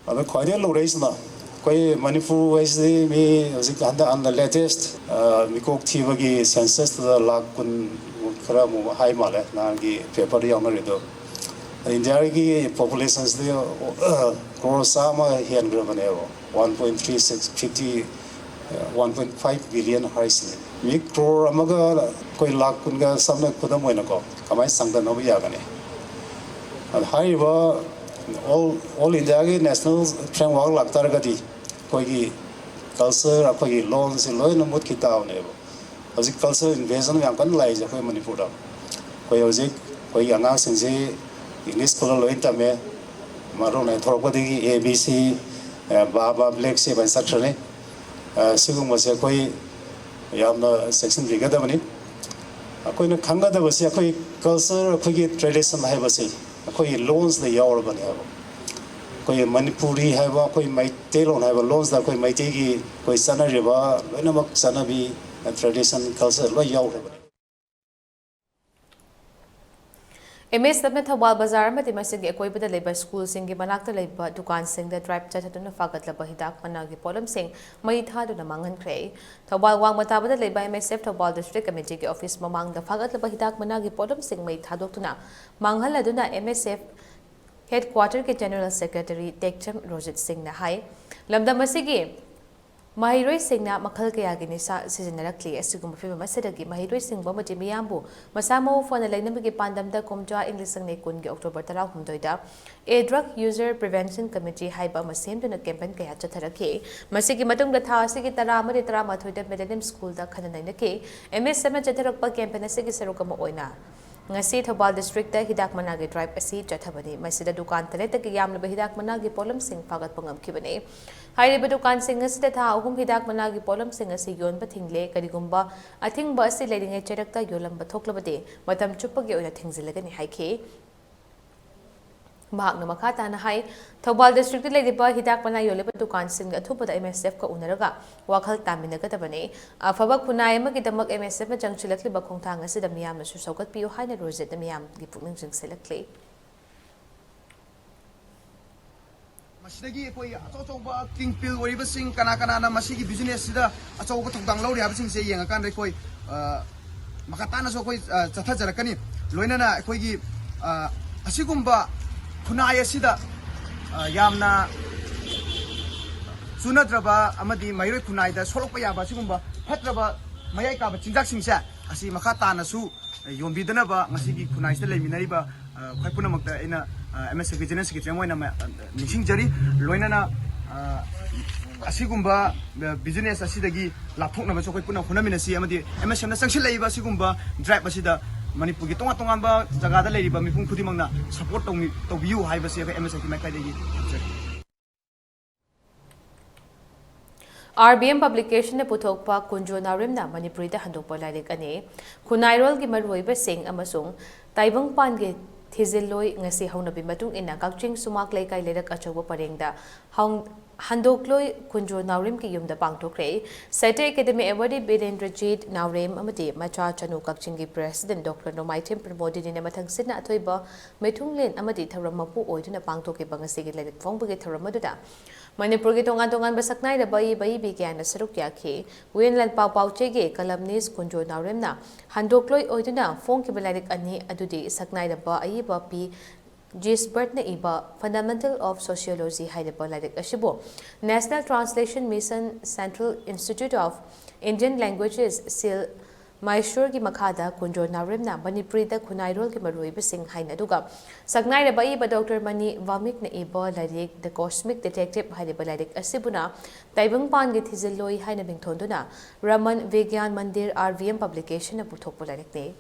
अबे ख्वाइदे लोरेसना कोई मणिपुर वैसे में हजिक अंद latest मिकोक थीबगी census lakh कुन खरा मु high माले Nagi paper यामरिदो India की population से करोड़ सामा हेनग्रबने 1.5 बिलियन हाइसने मी करोड़ अमगा कोई लाख कुनगा सामने खुदा मोइनको कमाई संगदन यागने हाइबा all India की national framework लगता है कभी कोई की culture कोई की law से लोग नमूद किता होने वो अजिक culture invasion में आंकन लाई जा कोई मणिपुर का कोई अजिक कोई अंगांग सिंसे English को लोग इंटर में मारो ने थोड़ा कोई की ABC बाबा black से बन सकते हैं सिगुम बसे कोई याम ना section बिगा दबनी कोई न खंगा दबसे कोई culture कोई की tradition है बसे कोई loans ने यावर बने हैं कोई मणिपुरी है वो कोई मैते लोन है वो loans दा कोई मैते की कोई सना रिवा लोग नमक सना भी tradition culture लो यावर बने एमएस में थौबाल बाजार में मसीगी अकोइबदा लेबा स्कूल सिंगी मनाक्ता लेबा दुकान सिंगदा ड्राइव चथदुना फागतलबा हिदाक मनागी पोलम सिंग मई थादुना मांगनख्रे थौबाल वांग मताबदा लेबा एमएसएफ थौबाल डिस्ट्रिक्ट कमेटी के ऑफिस ममांगदा फागतलबा हिदाक मनागी पोलम सिंग मई थादोक्तुना मांगहलदुना एमएसएफ हेडक्वार्टर के जनरल सेक्रेटरी टेक्चम रोजित सिंह ने high लमदम मसीगी Mahiroi singna makhal kaya gi nisa sizinnarakli asigum fiba masadagi mahiroi singba mati miyambu masamo phone lainamgi pandamda komja English ang nekun gi October 16 da a drug user prevention committee haiba masemduna campaign kaya chatharaki masigi matungda tha asigi tara amari tara mathoida millennium school da khananaina ke MSM chatharakpa campaign asigi sarukama oina ngasi Thobal district da hidak managi tribe asi chathabani masida dukan tale tak yamna hidak managi polam sing fagat pangam khibani हाइरिबा दुकान सिंग असिदा था अहुम हिदाक मनागी pollen सिंग असि योनबा थिंगले करिगुम्बा अथिंगबा असि लेरिंगे चरक्ता योलंबा थोक्लबदे मतम चुप्पगे ओना थिंगजिलगनि हाइखे महाकना मखा ताना high Thoubal district लेरिबा हिदाक मना योलेबा दुकान सिंग अथुपदा MSF का उनरगा वाखल तामिनगदबने अफबा खुनाय अमगिदमक MSF मा जंगचिलक्लिबा खोंथांग असिदा मियामनसु सौगत पियो हाइना रोजेत मियाम गी पुकनिंग जिंगसेलक्ले मसीदगी कोई अचौचौबा किंग पिल ओरिबसिंग कना कना मसीगी बिजनेस सिदा अचौबा थौदांग लौरि हाबसिंग से येंगाकान रे कोई मकाताना सो कोई चथा जरकनी लोइनाना कोईगी असिगुम्बा खुनाय सिदा यामना सुनद्रबा अमदी मैरोय खुनायदा सोलकपा याबा सिगुम्बा फत्रबा मयाय काबा चिंजाकसिंग से असि मकाताना सु योंबिदनबा मसीगी खुनायसे लेमिनारिबा खै पुनमक्ता एना MSF General Secretary Moina Nising जरी लोइनाना असिगुम्बा बिजनेस असिदगी लाथोकना बसो कोइ पुना हुनमिनसी अमदि MSF ना संगसिल लैबा असिगुम्बा ड्राइव असिदा मणिपुर की तोंगा तोंगाबा जगादा लैरिबा मिपुं खुदिमंगना सपोर्ट तौबियु हाइबसे MSF की माइकाइदगी RBM publication ne puthokpa kunjo narimna Manipuri da handokpa lairik ane Khunairol gi marwoiba sing amasung taibang pan ge Thiziloi ngasi haunabi matung ina kakching sumak laikai lerak achoba parengda handokloi kunjo naurim ki yumda pangthokre Sete Academy Award Birendrajit Naurem amati macha chanu kakching gi president Dr. Nomaitem Pramodi ni mathang sidna athoiba methunglen amati tharamapu oiduna pangthoke bangasi gi lerak phongbage tharamaduna Manipur ki tongan basaknai da bai bigyan na saruk yakhi Winlan pau chege columnist kunjo nauremna handokloi oiduna phone ki balarik ani adudi saknai da ba aiba pi Gisbert na iba Fundamental of Sociology haida balarik ashibo National Translation Mission Central Institute of Indian Languages SIL Mysore ki makhada kunjo nauremna Manipuri da Khunairol ki maroi sing haina duga sagnai da bai ba Dr. Mani Vamik na iba larik the cosmic detective haida balarik asibuna taibang pan gi thiziloi haina bingthonduna Raman Vigyan Mandir RVM publication na puthok balarik ne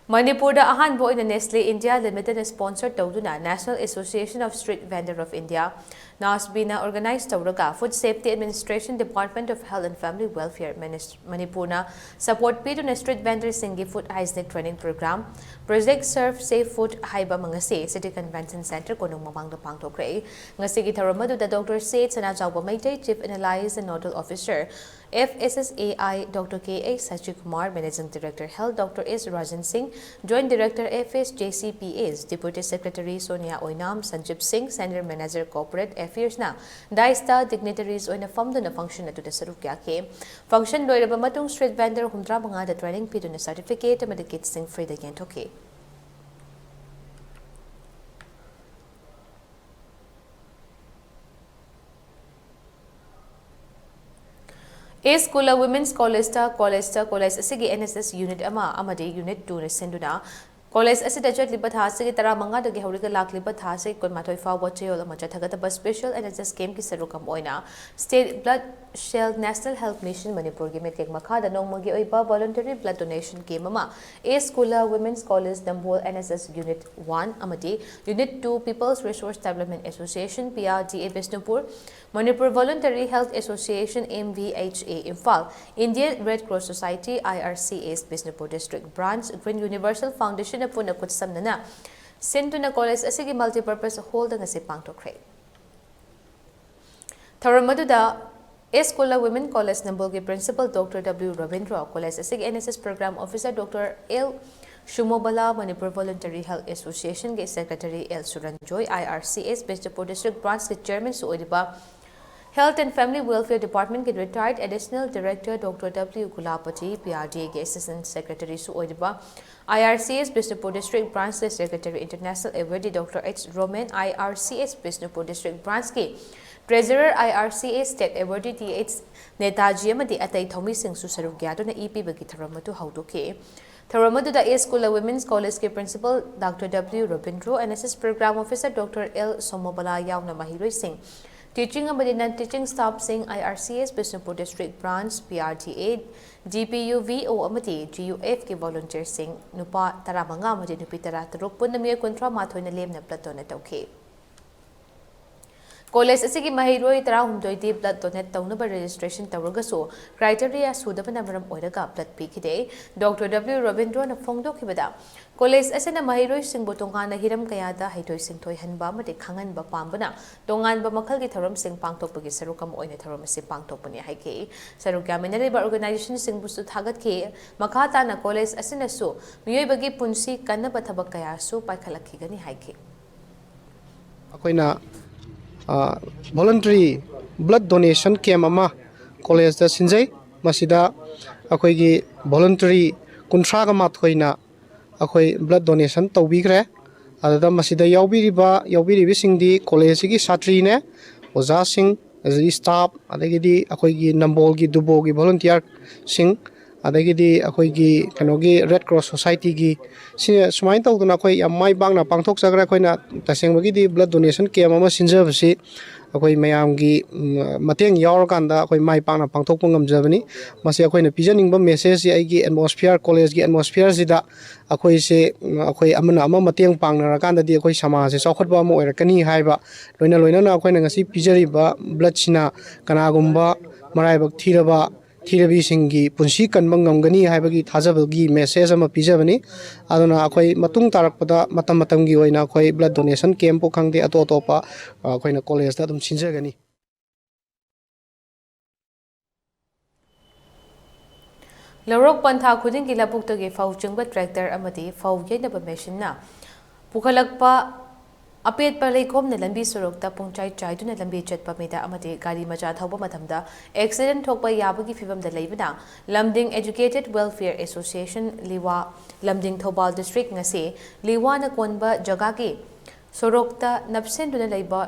Manipur da ahan bo in Nestle India Limited sponsor tawduna National Association of Street Vendor of India NASBina organized tawraga Food Safety Administration Department of Health and Family Welfare Manipurna support piduna street vendors singi food hygienic training program Project Serve Safe Food haiba mangase City Convention Center konong mamangda pangtokre ngasigi tharamadu da Dr. Said Sanajawba Maitay Chief Analyst and Nodal Officer FSSAI Dr. K.A. Sachikumar, Managing Director Health Dr. S. Rajan Singh, Joint Director FSJCPA's Deputy Secretary Sonia Oinam, Sanjib Singh, Senior Manager Corporate Affairs na Daista dignitaries oina famduna function atu da saruk yake function loiraba matung street vendor humdra manga da training piduna certificate amadi kit sing free da gentoke A School Women's College asigi NSS Unit Ama Amadi Unit 2 na senduna College asida chatliba thasigi tara manga dagi hawriga lakliba thase konmatoi fa watchayol ama chathagata special NSS scheme ki sarukam oina State Blood Shell National Health Mission Manipur gi metek makhada nongmagi oiba voluntary blood donation game ama A School Women's College Dambol NSS Unit 1 amadi Unit 2 People's Resource Development Association PRDA Bisnupur Manipur Voluntary Health Association MVHA Imphal Indian Red Cross Society IRCA's Bisnupur District Branch Green Universal Foundation na puna kutsamnana Sintuna College asigi multipurpose hall da ngasi pangtokre Tharamaduda Escola Women College Nambolgi Principal Dr. W. Ravindra College asigi NSS Program Officer Dr. L. Shumobala Manipur Voluntary Health Association ke Secretary L. Suranjoy IRCS Bisnupur District Branch ke Chairman Suodiba Health and Family Welfare Department ke Retired Additional Director Dr. W. Gulapati PRDA ke Assistant Secretary Suodiba IRCS Bisnupur District Branch ke Secretary International Awardee Dr. H. Roman IRCS Bisnupur District Branch ke Treasurer IRCS State Awardee TH Netaji amadi atai thomi sing su saruk gyado na EP bagi tharamatu haudoke Tharamadu da A School Women's College ke Principal Dr. W. Robindro NSS Program Officer Dr. L. Somobala Yauna Mahiroi Singh Teaching amadi non-teaching staff sing IRCS Bisnupur District Branch PRTA GPU VO amadi GUF ke volunteer sing nupa taramanga amadi nupi tara taruk pun namiya kontra mathoy na lem na plato na tawke College asigi mahiroi tara humdoi di blood donate taunaba registration tawragaso criteria sudabana maram oiraga blood pikide Dr. W. Robindro na fongdo kibada College asina mahiroi singbo tongan na hiram kayada haitoi singthoi hanba mate khangan ba pambana tongan ba makhal gi tharam sing pangtok bagi sarukam oina tharam si pangtok pani haike sarukya minare ba organization singbu su thagat ke makhata na college asina su miyoi bagi punsi kanna ba thabak kaya su paikhalakhi gani haike akoina voluntary blood donation camp ama college da sinjai masida akoi gi voluntary kunthra ga mathoina akoi blood donation tawbigre adada masida yaubiribi singdi college gi satri ne oja sing as staff adagidi akoi gi nambol gi dubo gi volunteer sing adagidi akoi gi kanogi Red Cross Society gi sumain tawduna akoi amai bangna pangthok chagra koina tasengbagi di blood donation camp ama sinjabasi akoi mayam gi mateng yaur kanda akoi mai pangna pangthok pungam jabani masi akoi na pijaning ba message ai gi atmosphere college gi atmosphere sida akoi se akoi amana ama mateng pangna kanda di akoi samaj se chaukhot ba mo oirakani haiba loina na akoi na ngasi pijari ba blood sina kana gumba marai bak thirabi singi punsi kan mangamgani haibagi thajabagi message ama pijabani aduna akoi matung tarakpada matam gi oina akoi blood donation camp po khangde atopa akoi na college da dum sinjagani Lorok pantha khuding gi labuk tagi fau chungba tractor amadi fau yenaba machine na pukhalakpa Apet palai kom na lambi sorokta pungchai chaiduna lambi chatpa meda amati gari macha thauba mathamda accident thokpa yabagi fibam da leibana Lamding Educated Welfare Association Liwa Lamding Thobal District ngase Liwa na konba jaga ki sorokta napsenduna leiba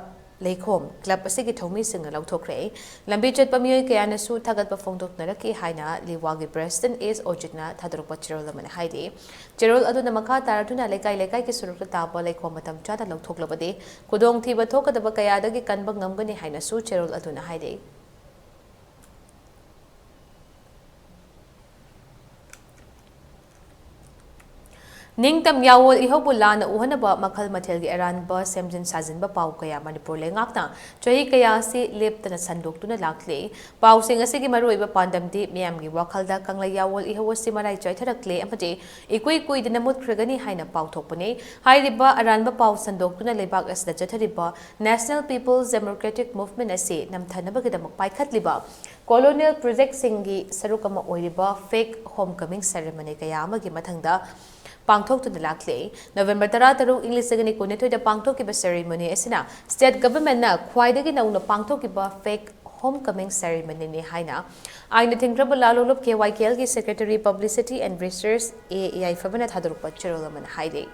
leikhom club asigi thomi singa lauthokre lambi chatpa miyoi kayana su thagat pa phongdok naraki haina Liwa gi president is ojitna thadrokpa chirol lamana haide Cherol aduna makha taratuna lekai ki surukta tapa leikhom matam chada lauthoklavade kudong thiba thokadaba kayadagi kanba ngamgani haina su cherol aduna haide Ningtam yawol ihobu lana uhanaba makhal mathel gi aranba semjin sajinba pau kaya Manipur lengakna chahi kaya si leptana sandoktuna lakle pau sing asigi maroiba pandamdi miyam gi wakhalda kangla yawol ihowo simarai chaitharakle amade ikui kui dina mutkragani haina pau thokpane hairiba aranba pau sandoktuna lebak asda chathariba National People's Democratic Movement ase namthanaba gidamak paikhatliba colonial project singi sarukama oiriba fake homecoming ceremony kaya amagi mathangda Pangthok to the Lakle, November Tarataru, English and Manipuri, the Pangtokiba ceremony, Esina, state government na Quaidagi no Pangtokiba fake homecoming ceremony ni Haina. I think trouble Lalulup KYKLG Secretary Publicity and Research AI Fabanat Hadrupa Cherolaman Haide.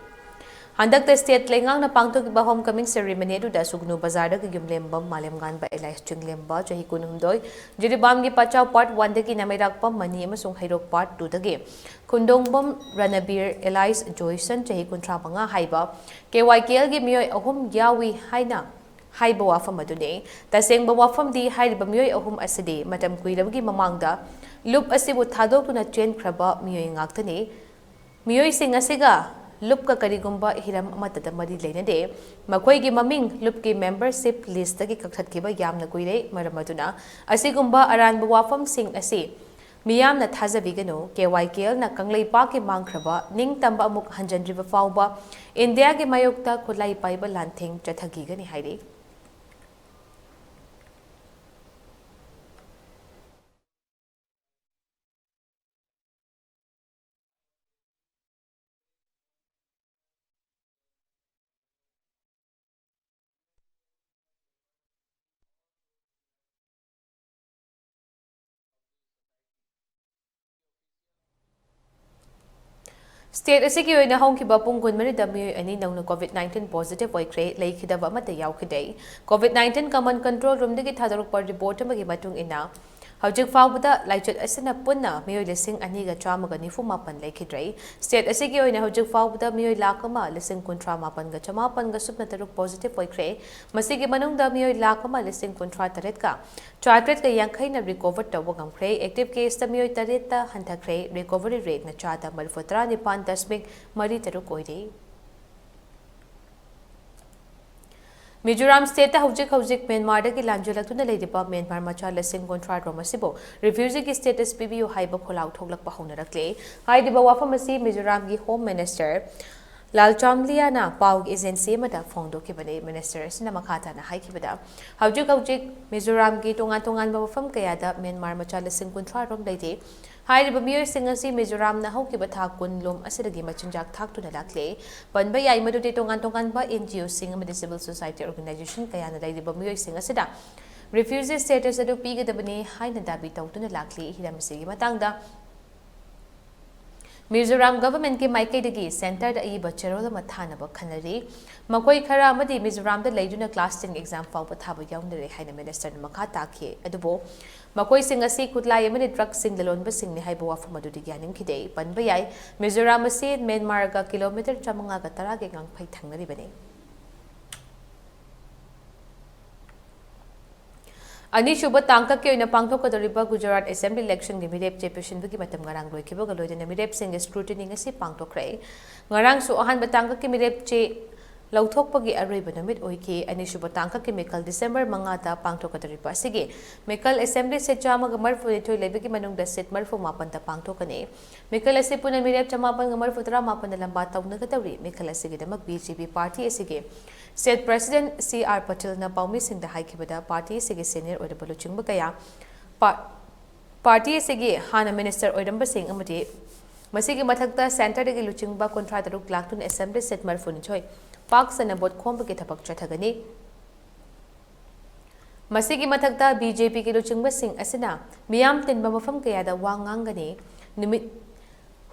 Handak the state lengang na Pangtokiba homecoming ceremony to the Sugnu Bazada Gimlembam Malemgan by Elias Chinglemba, Jahikunumdoi, Jiribamgi Pacha part 1 the Kinamirakpa, Maniam Sung Hero part 2 the game. Kundongbam Ranabir Elias Joyson Jahikuntramanga Haiba, KYKL give me a home Yawi Haina. Haiba wafam adune, Taseng Bawafam di Haiba Mui ahum asade, Madam Kuidabgi Mamanga, Loop asibu Tado to na chain crabba Mui Aktane, Mui sing asiga. Lupka Karigumba Hiram Matata Madi Lena de, Makoigi Maming, Lupki membership list the Kakatkiba Yamna Guide, Maramaduna, Asigumba Aran Bawafam sing Asi, Miyam na Taza Vigano, KYKL na Kanglay Paki Mankraba, Ning Tamba Muk Hanjan River Fauba, India Mayokta Kulai Paiba Lanting, Jatagigani Heidi. State asigi oina hongkiba pungkun marida mi ani nangna COVID-19 positive oikre leikidaba amata yaukidai. COVID-19 command control room dagi thadarukpa report amagi matung ina. Hawjik faubada laichut asina punna miyoy lising aniga chamaga nifumapan leikidrai. State asigi oina hawjik faubada miyoy lakama lising kuntra mapan ga chamapan ga supna taruk positive oikre. Masigi manungda miyoy lakama lising kuntra taret ka. Chartret ka yankay na recover tawagam kre. Active case ta miyoy tareta hantakre. Recovery rate na chata malfutra ni pan Tasmik Mari Tarukoi. Mizoram State Hujik Myanmar ki Lanjulak to the Ladybug Myanmar Macha Lesson Contract Romasibo, refusing his status PBU Haiba Kolau Tolak Pahonakle, Haidiba Wafamasi Mizoram gi Home Minister. Lal Chamliana Paug is in Semada Fondo Kibane Minister Sinamakata na Haikibada. Hujik Mizoram gi Tongan Bafam Kayada Myanmar Macha Lesson Contract Rom Lady. Hairiba miyoy singasi Mizoram na hawkiba thakun lom asidagi machinjak thak to nalakle panba yai madute tongan ba NGO sing amadi civil society organization kaya na laidiba miyoy singasida refugees status adu pigadabani haina dabi tawtuna lakle hiramsigi matangda Mizoram government ki maikaidagi center da iba cherola mathanaba khanari makoi khara amadi Mizoram da laiduna class 10 exam fawba thaba yawnare haina minister makha takhe adubo Makoi singasi kutlai amani drug sing lalon ba sing ni haiba wafam adu digyaning kidei panba yai Mizoram ase Myanmar ga kilometer 300 ga tara ge ngang phai thangnari bane Ani Shuba Tanka ke na Pangthok kadoriba Gujarat Assembly election gi mirep chepeshin gi matam ngarang loi kiba galoi na mirep sing scrutiny ngasi pangthok rai ngarang su ahan batangka ki mirep che Lauthokpagi Areba Namit Oike and Shubatanga Chemical December Mangata Pangtokataripa Sige. Mikal Assembly set Jama Gamar for the toy Lebeki Manung the set Marfo Mapanta Pangtokane. Mikal Asipuna Mirep Chamapan Gamar Futra Mapan the Lambata Nagatari, Mikal Asigidamak BGP Party Sige. Said President C.R. Patil na Paumis in the Haikibada Party Sige Senior or the Baluching Bakaya. Party Sige Hana Minister Odamba Singh Amade. Masigi Matakta Santa de Luchingba Contrata Laktun Assembly set Marfun Choi. Parks and about Kompaki Tapak Chatagani. Masigi Matakta BJP Kiluchingba Singh Asina, Miam Tin Bamafam Kayada Wangangani, Nimit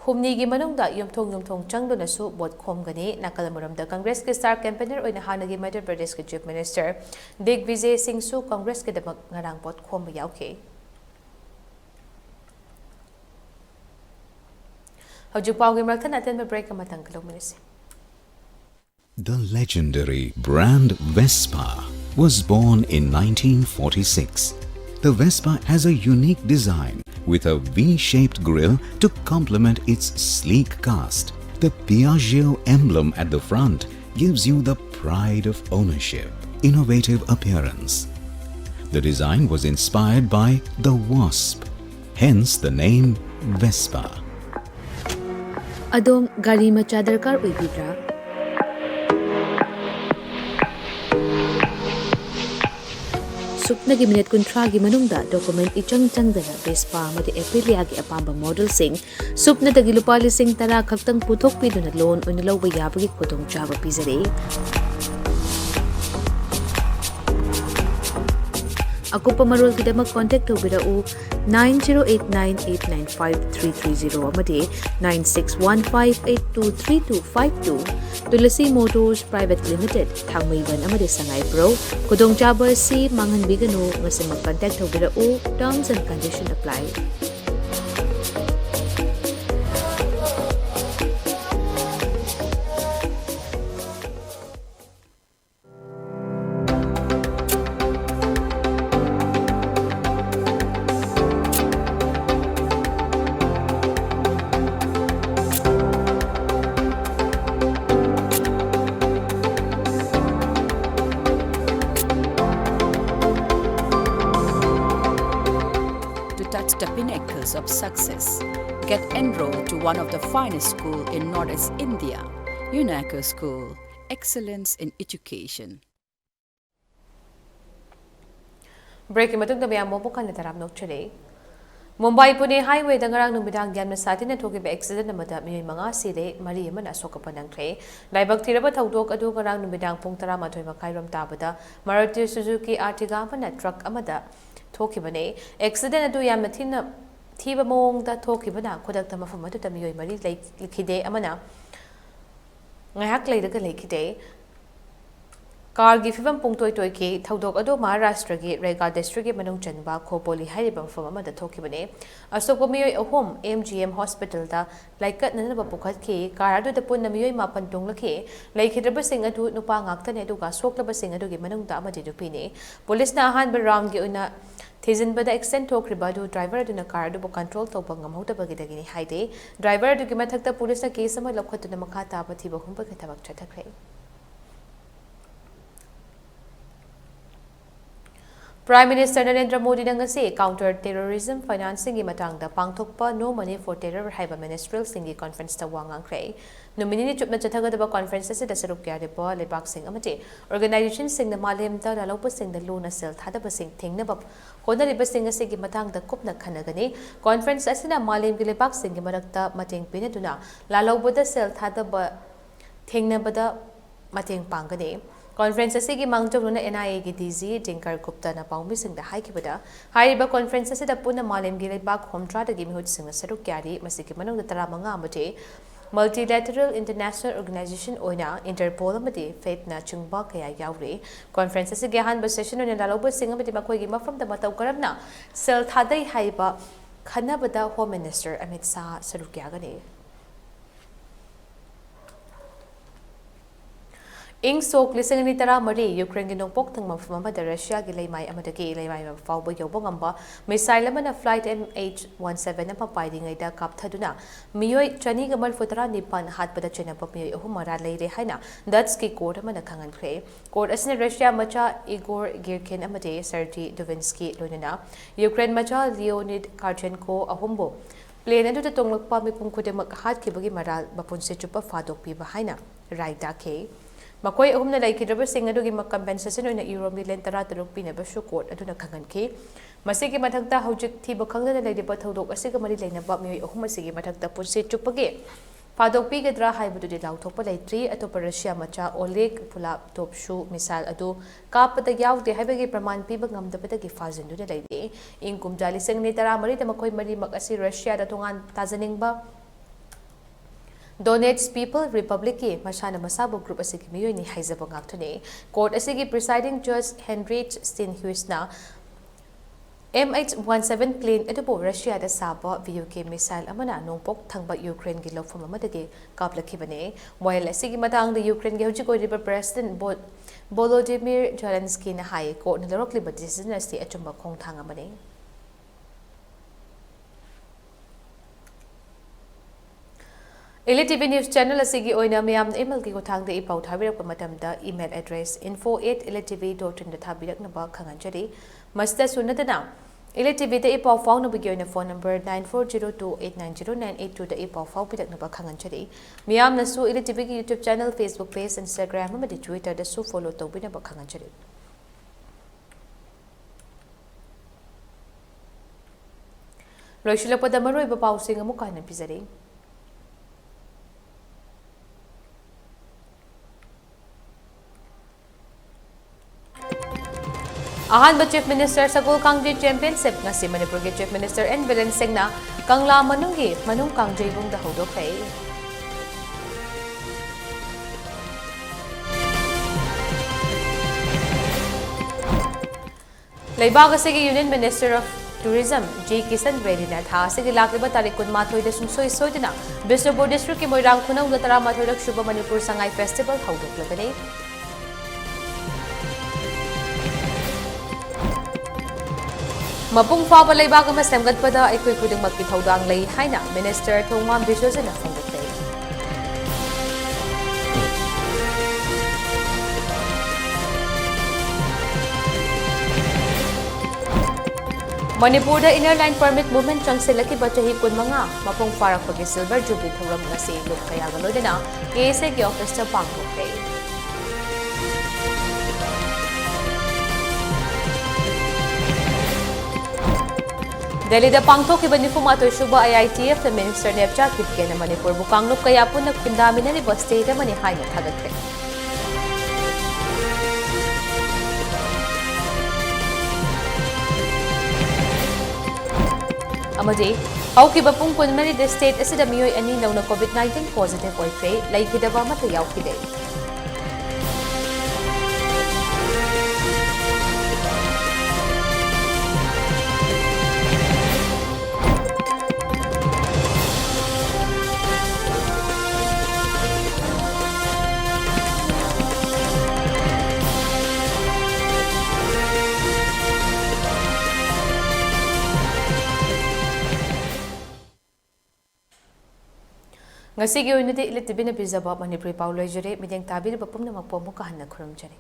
Humnigi Manungda Yumtong Changdo Nasu, Bot Komgani, Nakalamuram, the Congress Star campaigner or the Hanagi Madhya Pradesh Chief Minister, Dig Vijay Singh Su, Congress Kedamak Narang Bot Kombayauke. Howjupawgi Markan attend a break a matangalo minisi. The legendary brand Vespa was born in 1946. The Vespa has a unique design with a V-shaped grille to complement its sleek cast. The Piaggio emblem at the front gives you the pride of ownership, innovative appearance. The design was inspired by the wasp, hence the name Vespa. Adom gari macha darkar oibidra? Supnagi minute kuntragi manungda document ichang changdana Vespa amadi Aprilia gi apamba model sing supna dagi lupa lising tara khaktang puthok piduna loan oina lawba yabagi khudong chaba pizare. Akupa marol kidama contact tobirau 9089895330 amadi 9615823252 Tulasi Motors Private Limited Thangmaiban amadi Sangai Pro Kudong chaba si manghanbigano ngasi mag-contact tobirau terms and conditions apply. The pinnacles of success. Get enrolled to one of the finest schools in Northeast India, UNACO School, Excellence in Education. Breaking matungda mayam mo bukan na tarap nok chale. Mumbai Pune Highway da ngarang numidang gyam na satin na thoki ba accident amada miyoy mga sile mari man asoka panangkre. Laibak tiraba thaudok adu ngarang numidang pung 12 makairam tabada Maruti Suzuki Ertiga man truck amada Tokibane, accident adu yam thina thiba mong da Tokibana, Kodakta Mafamatu Tamio Mari Lakide Amana. I hack later Lakide. Car Gifam Punktoi Toiki, Taudok Ado Maharashtra Gate, Rega District Manung Chanba, Kopoli Haribam from Amada Tokibane. A Sopomio a home, MGM Hospital da, like Nanaba Pukatke, Karado the Punamio Mapantung Lake, like Hidrabasing adu Nupang Actan Eduga, Soklabasing adu Manung Dama Dupine. Police na han Barang Giuna. Tizin bada extent talk ribadu driver aduna car adu control tawpa ngamhauta bagidagini haide driver adu ki mathakta police na case ama lokhatuna makha taba thiba humba ka tabak chathakre. Prime Minister Narendra Modi nangasi counter terrorism financing gi matangda pangthokpa no money for terror haiba ministerial singi conference ta wangang kre nomini chupna chathagadaba conference se da sarup kya depa lebak sing amate organization sing na malem ta lalopa sing da luna sel thadaba sing thingna bab kona riba sing ase gi matangda kupna khanagani conference asina malem gi lebak sing gi marakta mateng pinaduna laloboda sel thadaba thingna bada mateng pangane Conference asigi mangtogna NIA gi DG Dinkar Gupta na paumi sing da haikibada haiba conference asida puna malem gi lebak homtra da gi mihut sing saruk kyari masigi manung da taramanga amate multilateral international organization oina Interpol amate faith na chungba kaya yaure conference asigi han session on laloba sing amate makoi gi mafam da matau karamna sel thadai haiba khanabada Home Minister Amit Shah saruk kyagani Ing sok lising ni tara mari Ukraine gi nongpok thang mafama da Russia gi leimai amadagi leimai ma fawba yobong amba missile mana flight MH17 na papai ngai da kap thaduna miyoi chani gamal futara nipan hat pada chena pap miyoi ahumara leire haina Dutch ki court mana khangan khre court asne Russia macha Igor Girkin amade Sergei Dovinsky loinana Ukraine macha Leonid Karchenko ahumbo plane adu da tonglakpa mipum khudemak hat ki bagi maral bapun se chupa fadok pi bahaina raida ke Makoi ahumna laikidraba sing adu gi compensation oina euro million 13 pinaba shu court aduna khangan ki masigi mathakta hojik thiba khangna leidiba thodok asiga mari leinaba mioi ahum asigi mathakta punse chupage fadok pi gedra haibudu di lauthokpa leitri atopa Russia macha Oleg Pulatov shu misal adu kapata yawde haibagi praman piba ngamdabada gi fajindu na leide ingkum jali sing ni tara mari da makoi mari makasi Russia da tongan tajaningba Donetsk People Republic ki Masana Masabu Group asigi miyoy ni haizaba ngakthune court asigi presiding judge Henrich Steinhuisna MH17 plane atubo Russia da saba VUK missile amana nongpok thangba Ukraine gi lofam amadagi kaplakhibane while asigi matang da Ukraine gi hojik oi president Volodymyr Zelensky na hai court na lorokli ba decision asti achumba khong thanga mane ELITETV News Channel asigi oina miyam email ki kothangda ipau thabirakpa matamda email address info@elitetv.in da thabiraknaba khanganjari masda sunadana ELITETV da ipau faunabagi oina phone number 9402890982 da ipau faubiraknaba khanganjari miyam nasu ELITETV ki YouTube channel, Facebook page, Instagram amadi Twitter da su follow tawbinaba khanganjari loisulakpada maroiba pausing amuka na pizari Ahanba Chief Minister Sagol Kangjay Championship ngasi Manipur ke Chief Minister N. Biren Singh na Kangla Manunggi Manung Kangjay bung da hodokay. Laibag asigi Union Minister of Tourism J. Kisan Reddy na tha asigi lakiba tarik kun mathoy da sungsoy na Bishnupur District ki Moirang Khunau da tara mathoy dak Shubha Manipur Sangai Festival hodok lagani. Mapung faba laibag ama semgatpada aikoi khudingmak ki thodang lei haina Minister Thongwam Biswajana phongdokte Manipur da inner line permit movement changsilaki ba chahi kunmanga mapung farakpagi silver jubilee thoram ngasi luk kaya galodena KSA ki office ta pangdokte Delhi da pangthok ki Manipur Shubha IITF the Minister Nepcha Kitke na Manipur bukanglop kaya po nagpindami na ni state na manihay na thagagte. Amadi, au ki bapung kunmari the state asida miyoy ani na COVID-19 positive oikre lai kidaba matayaw kide. Ngasi gi oinati ELITETV na bizaba Manipuri Pauloi jare mideng tabir bapum na makpo mo kahanna khurum jare